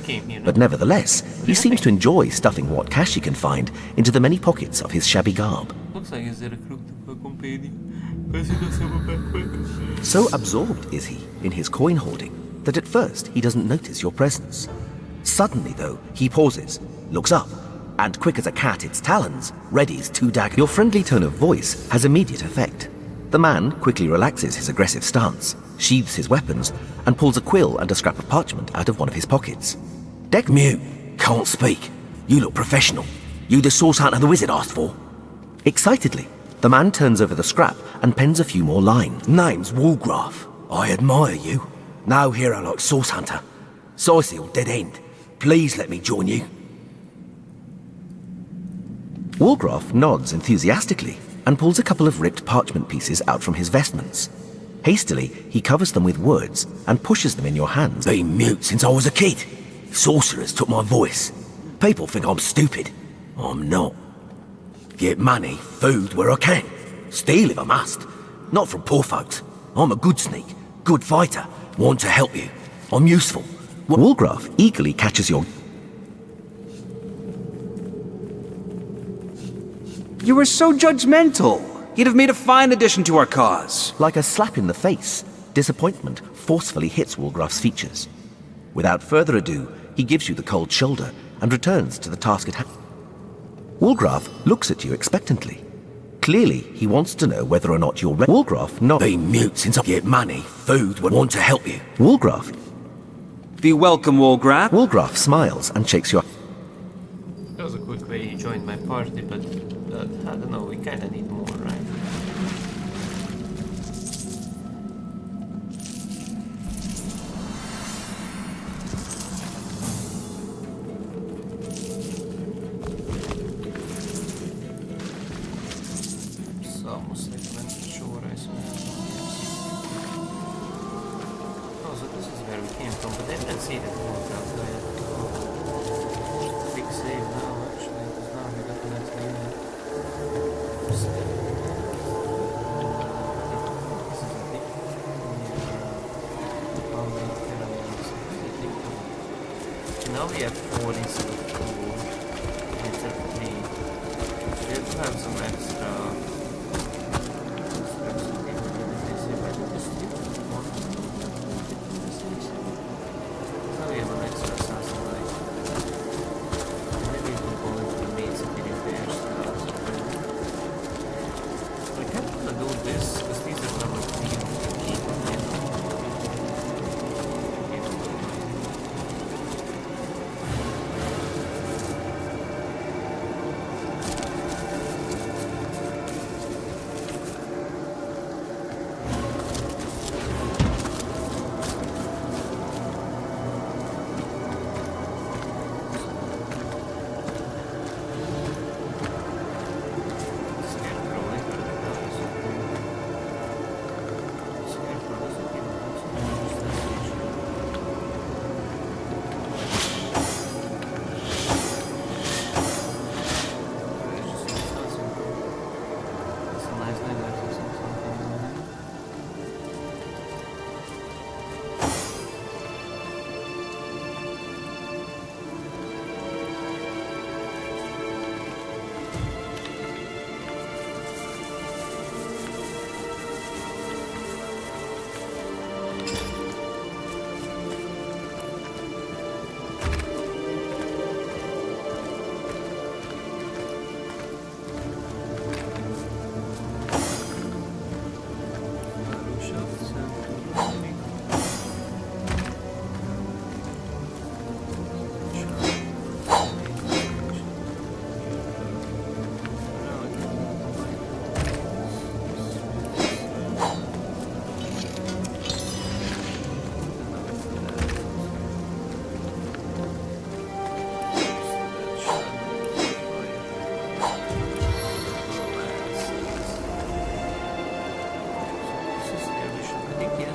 but nevertheless, he seems to enjoy stuffing what cash he can find into the many pockets of his shabby garb. Looks like he's recruited for a company, because he does have a backpack. So absorbed is he in his coin hoarding that at first he doesn't notice your presence. Suddenly, though, he pauses, looks up, and quick as a cat its talons, readies 2 daggers. Your friendly tone of voice has immediate effect. The man quickly relaxes his aggressive stance, sheathes his weapons, and pulls a quill and a scrap of parchment out of one of his pockets. Mute. Can't speak. You look professional. You the source hunter the wizard asked for? Excitedly, the man turns over the scrap and pens a few more lines. Name's Woolgraf. I admire you. No hero like source hunter. Siceil dead end. Please let me join you. Woolgraf nods enthusiastically and pulls a couple of ripped parchment pieces out from his vestments. Hastily, he covers them with words and pushes them in your hands. Been mute since I was a kid. Sorcerers took my voice. People think I'm stupid. I'm not. Get money, food where I can. Steal if I must. Not from poor folks. I'm a good sneak, good fighter. Want to help you. I'm useful. Woolgraf eagerly catches your... You were so judgmental. You'd have made a fine addition to our cause. Like a slap in the face, disappointment forcefully hits Woolgraf's features. Without further ado, he gives you the cold shoulder and returns to the task at hand. Woolgraf looks at you expectantly. Clearly, he wants to know whether or not you're ready. Woolgraf nods. Been mute since I get money, food, want to help you. Woolgraf. Be welcome, Woolgraf. Woolgraf smiles and shakes your... That was a quick way he joined my party, but I don't know, we kinda need more, right? It's almost like when shore I saw. Oh, so this is where we came from, but I didn't see that one out there. Big save now, actually, because now we got the next unit. Now we have 4 instead of 2, instead of 3. We have to have some extra. Now we have an extra assassin, right? Maybe we can go into the main city repairs. I can't want to do this because these are number 3 of the people.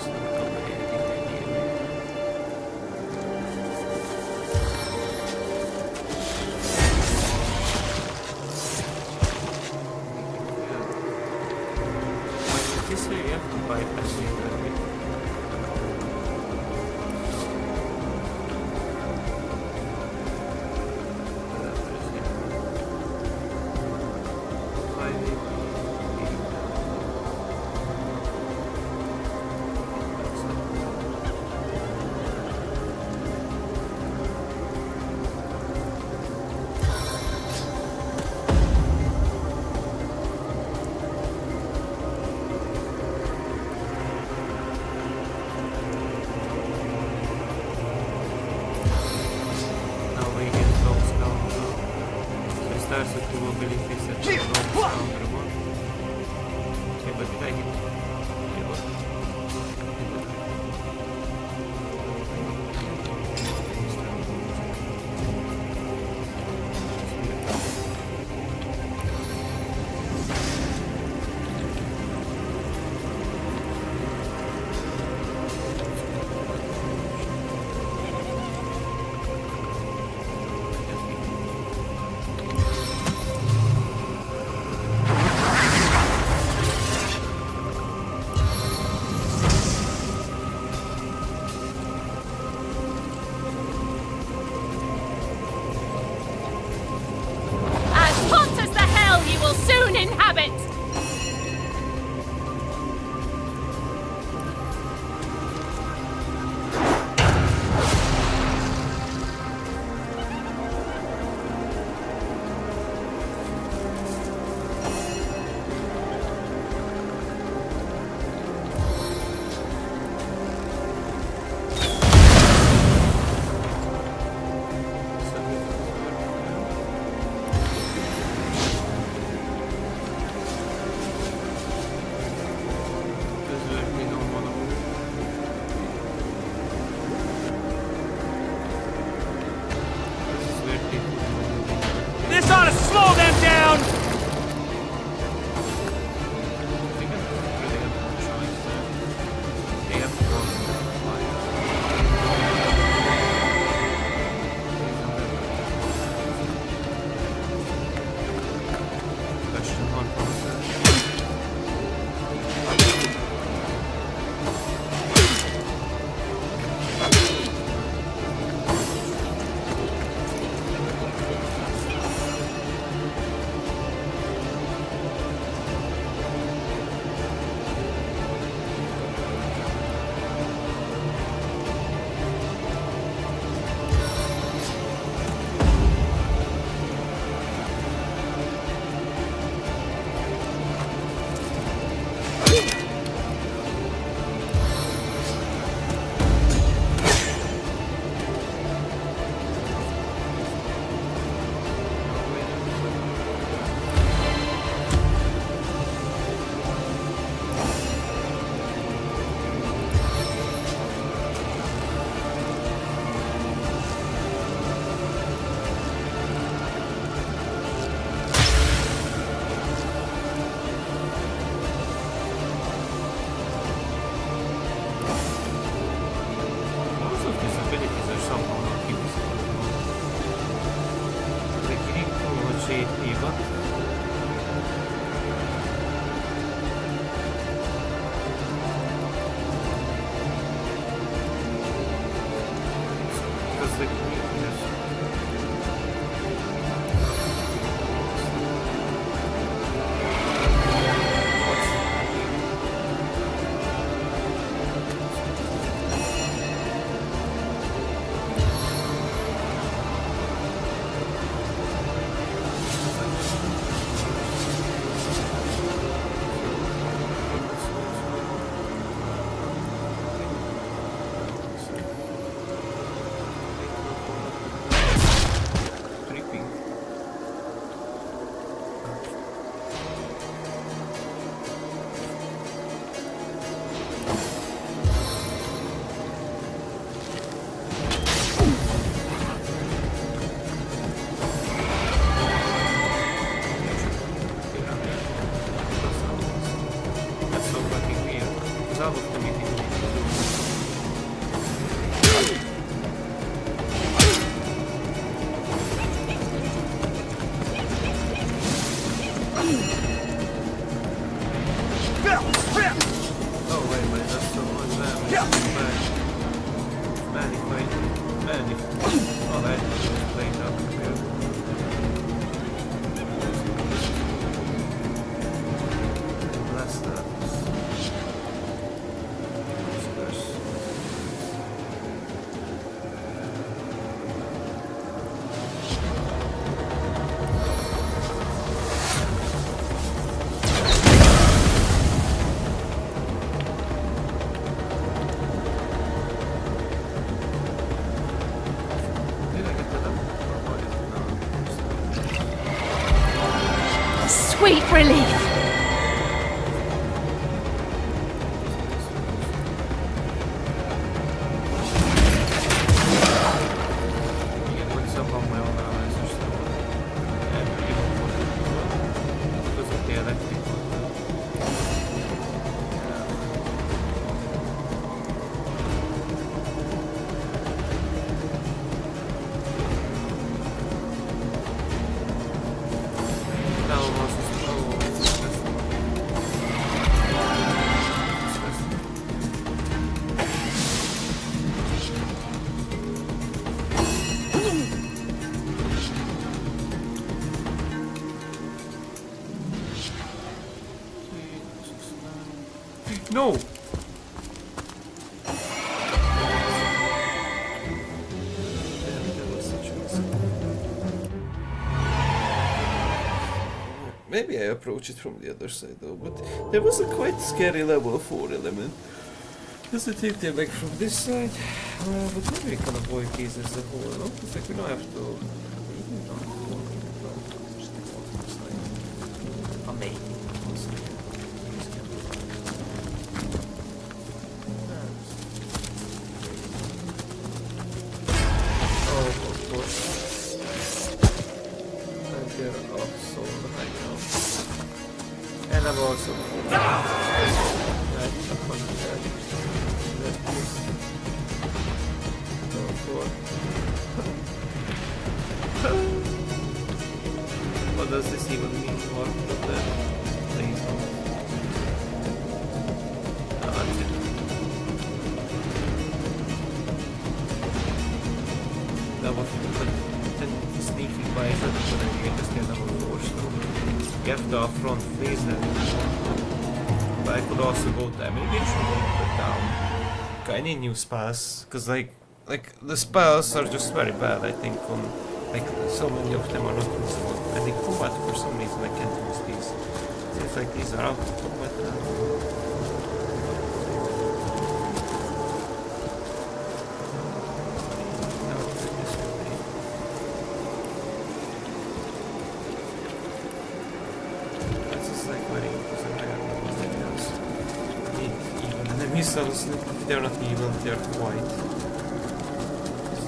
This way we have to bypass it, right? That was the meeting. Oh wait, but that's so much damage. Many. Oh, that is playing up here. Blast that. Sweet relief! No! Maybe I approach it from the other side though, but there was a quite scary level 4 element. Does it take them back from this side? But maybe we can avoid these as a whole, no? It's like we don't have to... And I'm also what does this even mean? What the please no. That's it. That was sneaking by is not a good idea, just get number 4 slow. You have to upfront freeze them. But I could also go there. Maybe I should go down. Okay, I need new spells, because like the spells are just very bad, I think, on like so many of them are not useful. And in combat for some reason I can't use these. Seems like these are out of combat now. Missiles, if they're not even, they're white.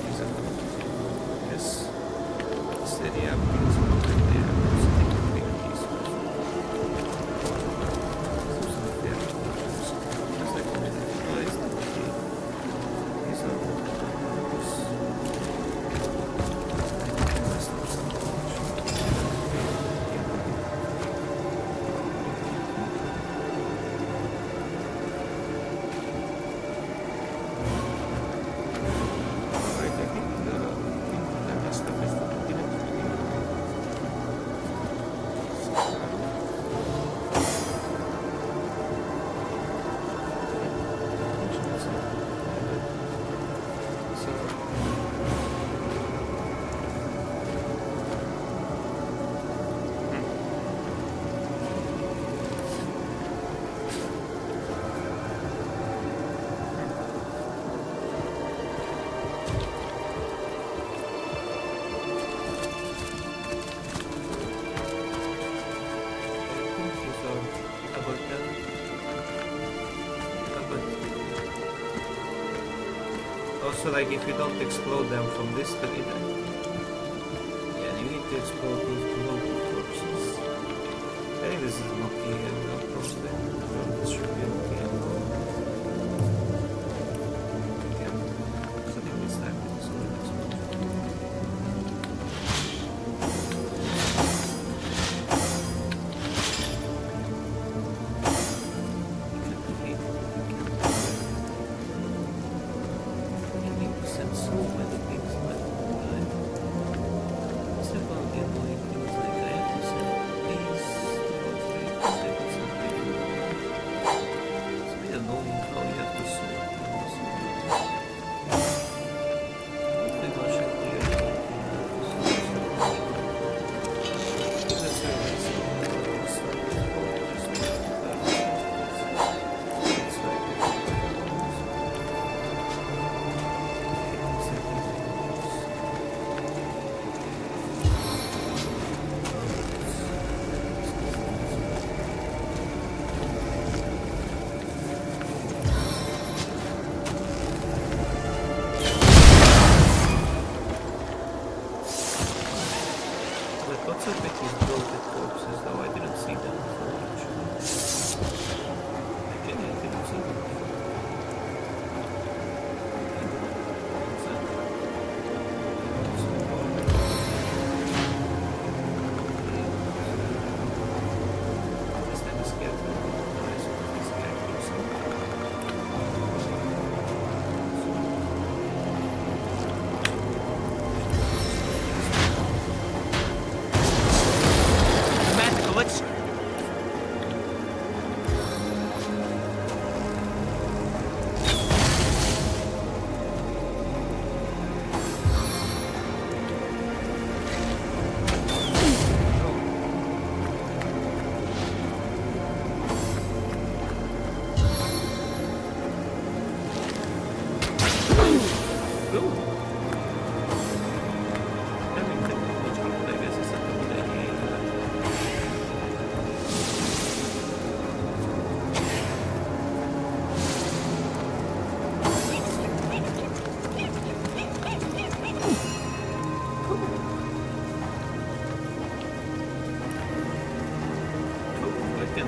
These are yes. Steady up, these are not like they are. So they can make these. Those are fair. It's like a minute. Oh, it's not okay. These are those. That's not so much. Also, like, if you don't explode them from this to it, yeah, you need to explode these below corpses. I think this is an okay approach then. This should be okay. Again, so I think this time it is going to explode.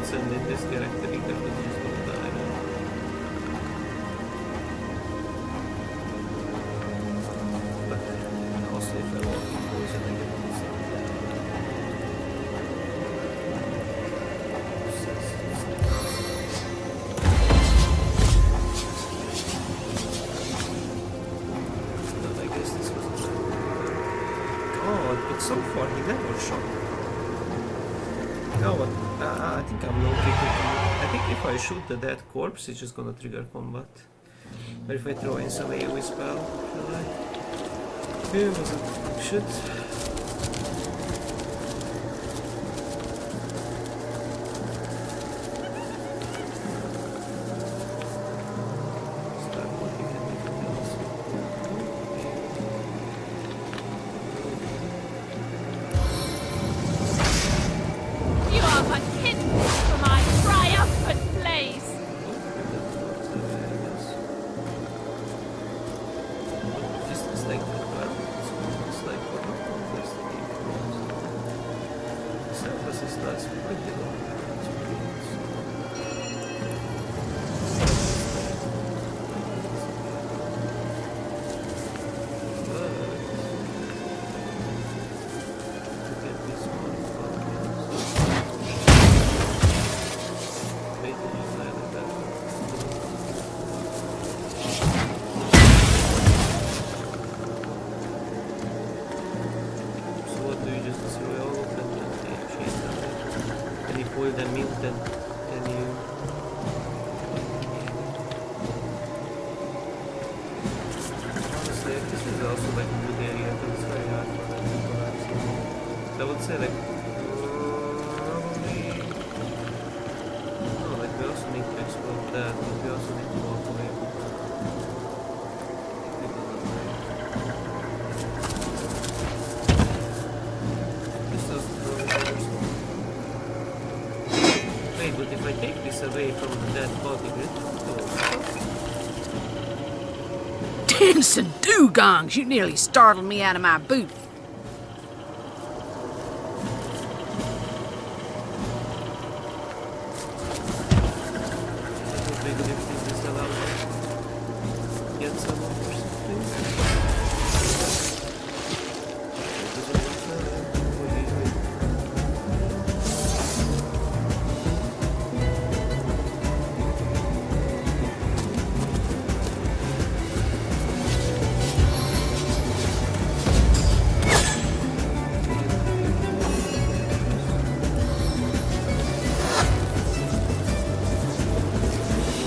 send in this character either, but he's just gonna die now. But also if I walk in poison, I get on the But I guess this was a God, but so far he never shot. No, but I think I'm low kicking. I think if I shoot the dead corpse, it's just gonna trigger combat. Or if I throw in some AoE spell, shall I? Yeah, was it? Shit. You are but hidden for my triumphant blaze. Just like that, well, it's like what not investigate. Surface is less pretty long. Them in, then you honestly, this is also like a good area, but it's very hard for them to collapse. So I would say like probably no, like we also need to explore that, but we also need to walk away from this is but if I take this away from the dead body, Dancing dugongs! You nearly startled me out of my boot.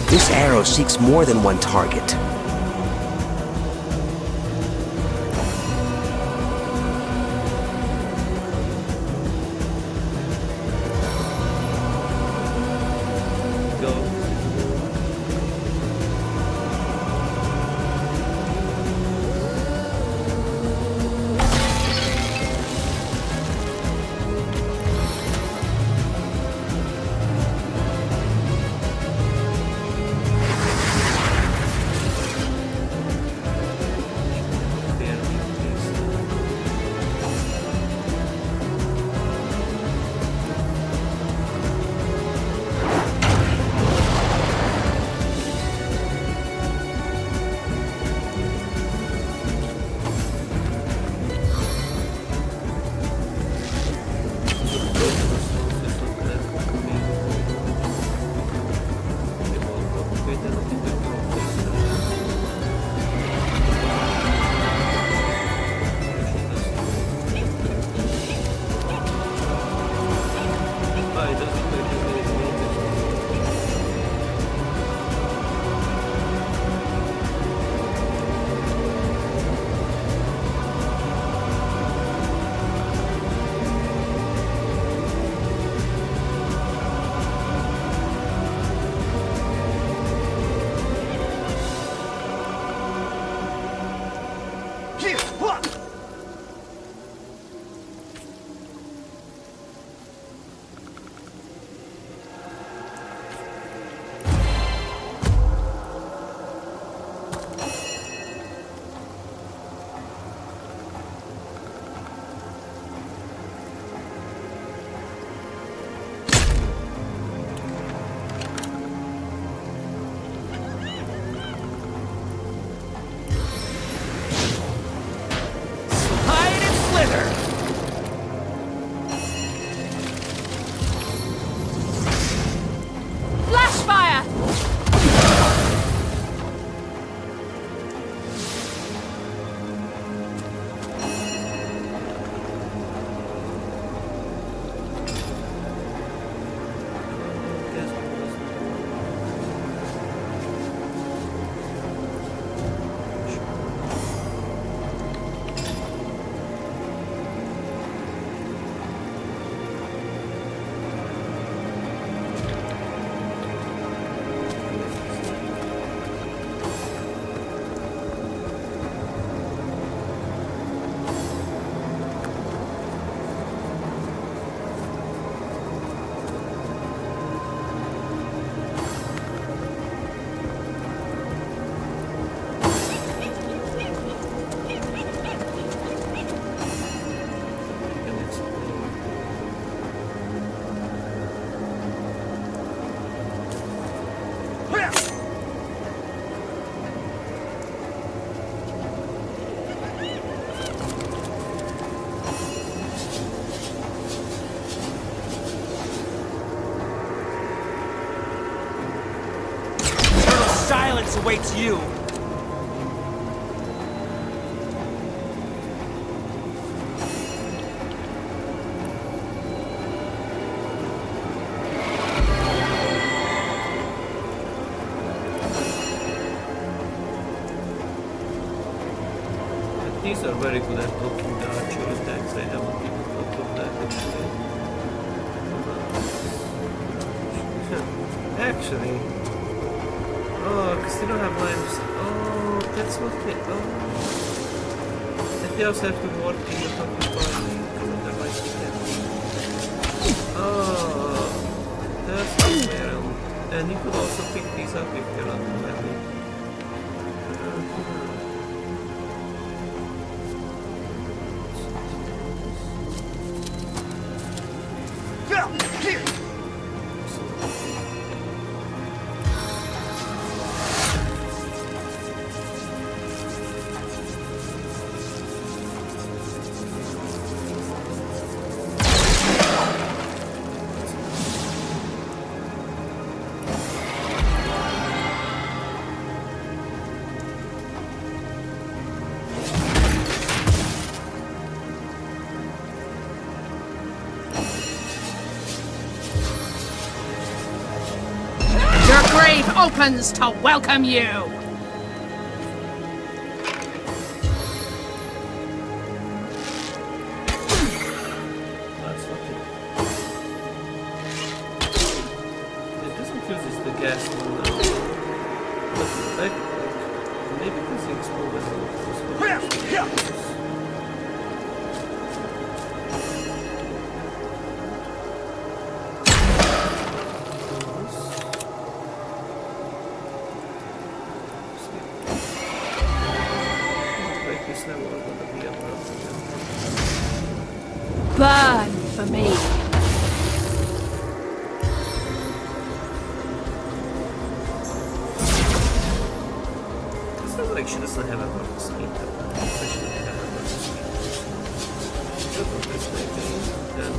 This arrow seeks more than one target. silence awaits you. These are very good at blocking the archer attacks. I haven't even thought of that actually. Oh, because they don't have lives. Oh, that's what they. Oh. And they also have to work in the fucking party because otherwise they can't. Oh, that's not fair. And you could also pick these up if they're not too heavy. Your grave opens to welcome you! That's what it doesn't use this the gas one now. But maybe because the explosion Burn for me. It sounds like she doesn't have a lot of speed. Especially if have a lot of speed. Go for this maybe, then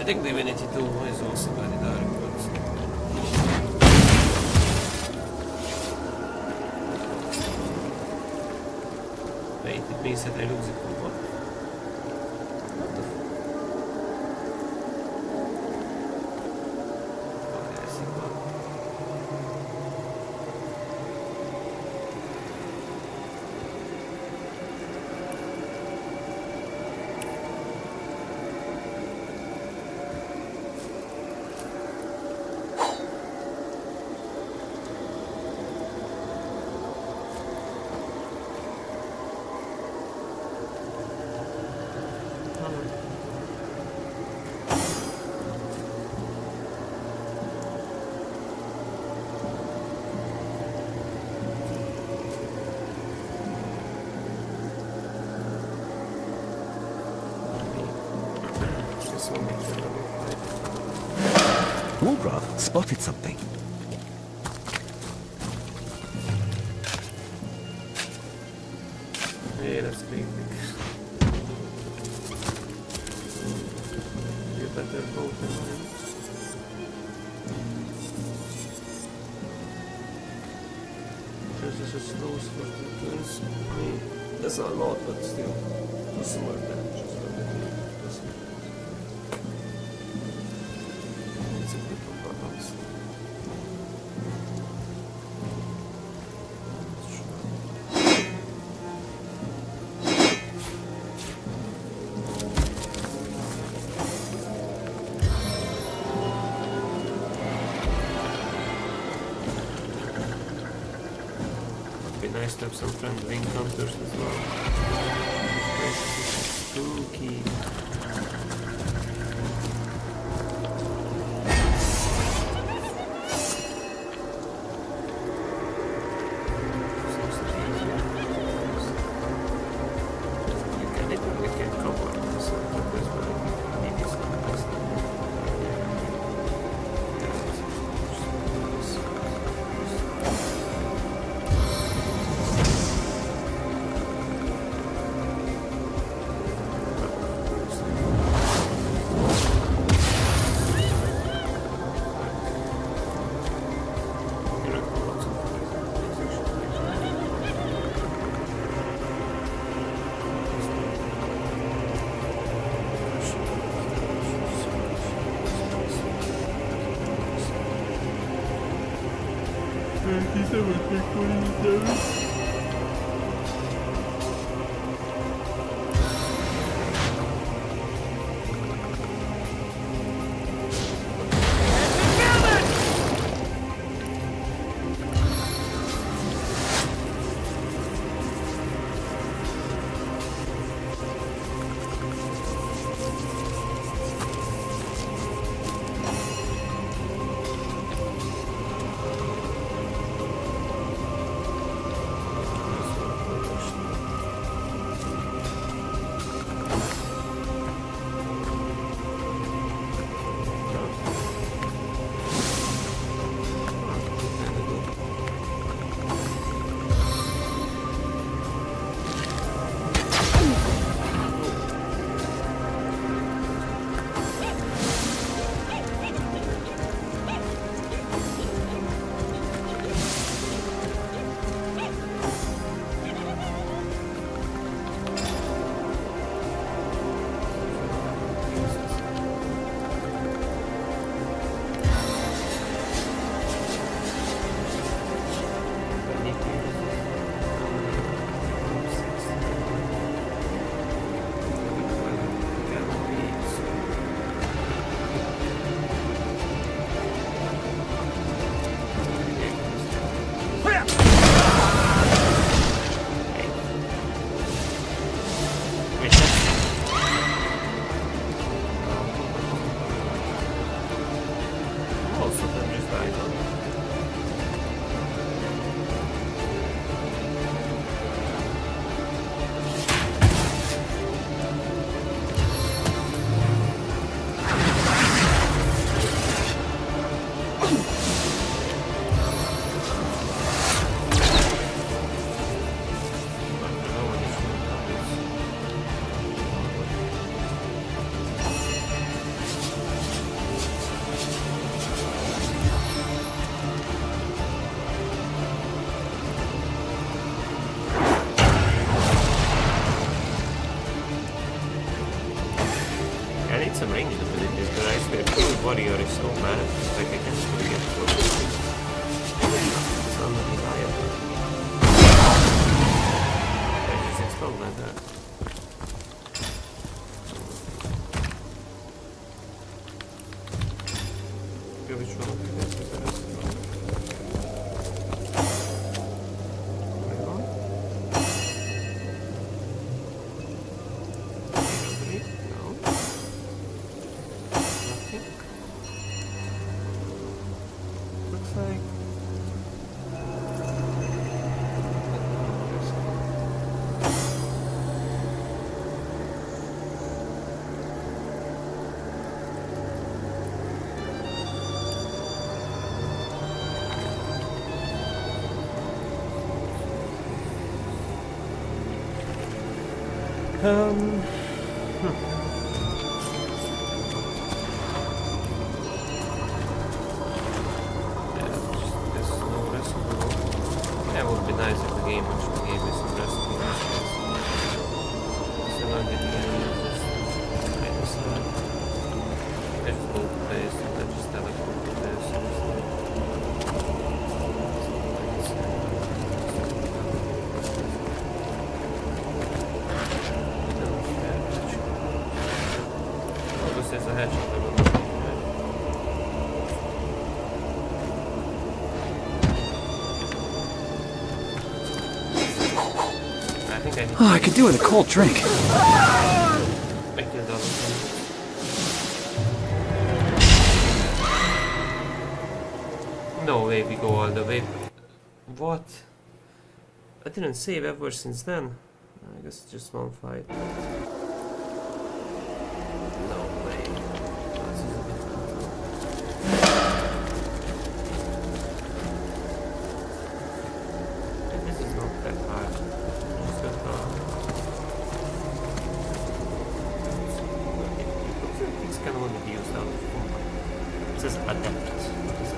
think Divinity 2 is also very dark, but... Wait, it means that I lose it for what? What the fuck? Okay, I see what. Wargraf spotted something. Yeah, that's big. You better go to him. Because this is close for the turns. I mean, that's not a lot, but still. That's some more damage as well. It's a good one, honestly. Nice to have some friendly encounters as well. Spooky. We can cover this as well. Maybe it's not the best. már, meg egy ezt ez annak idája. Ez explode that. Go which one? That would be nice if the game actually gave me some recipes. So I'm getting just minus I just go to base and I just teleport to this. There's a hatch on the road. Oh, I could do with a cold drink. No way we go all the way. What? I didn't save ever since then. I guess it's just one fight. It says adept. What is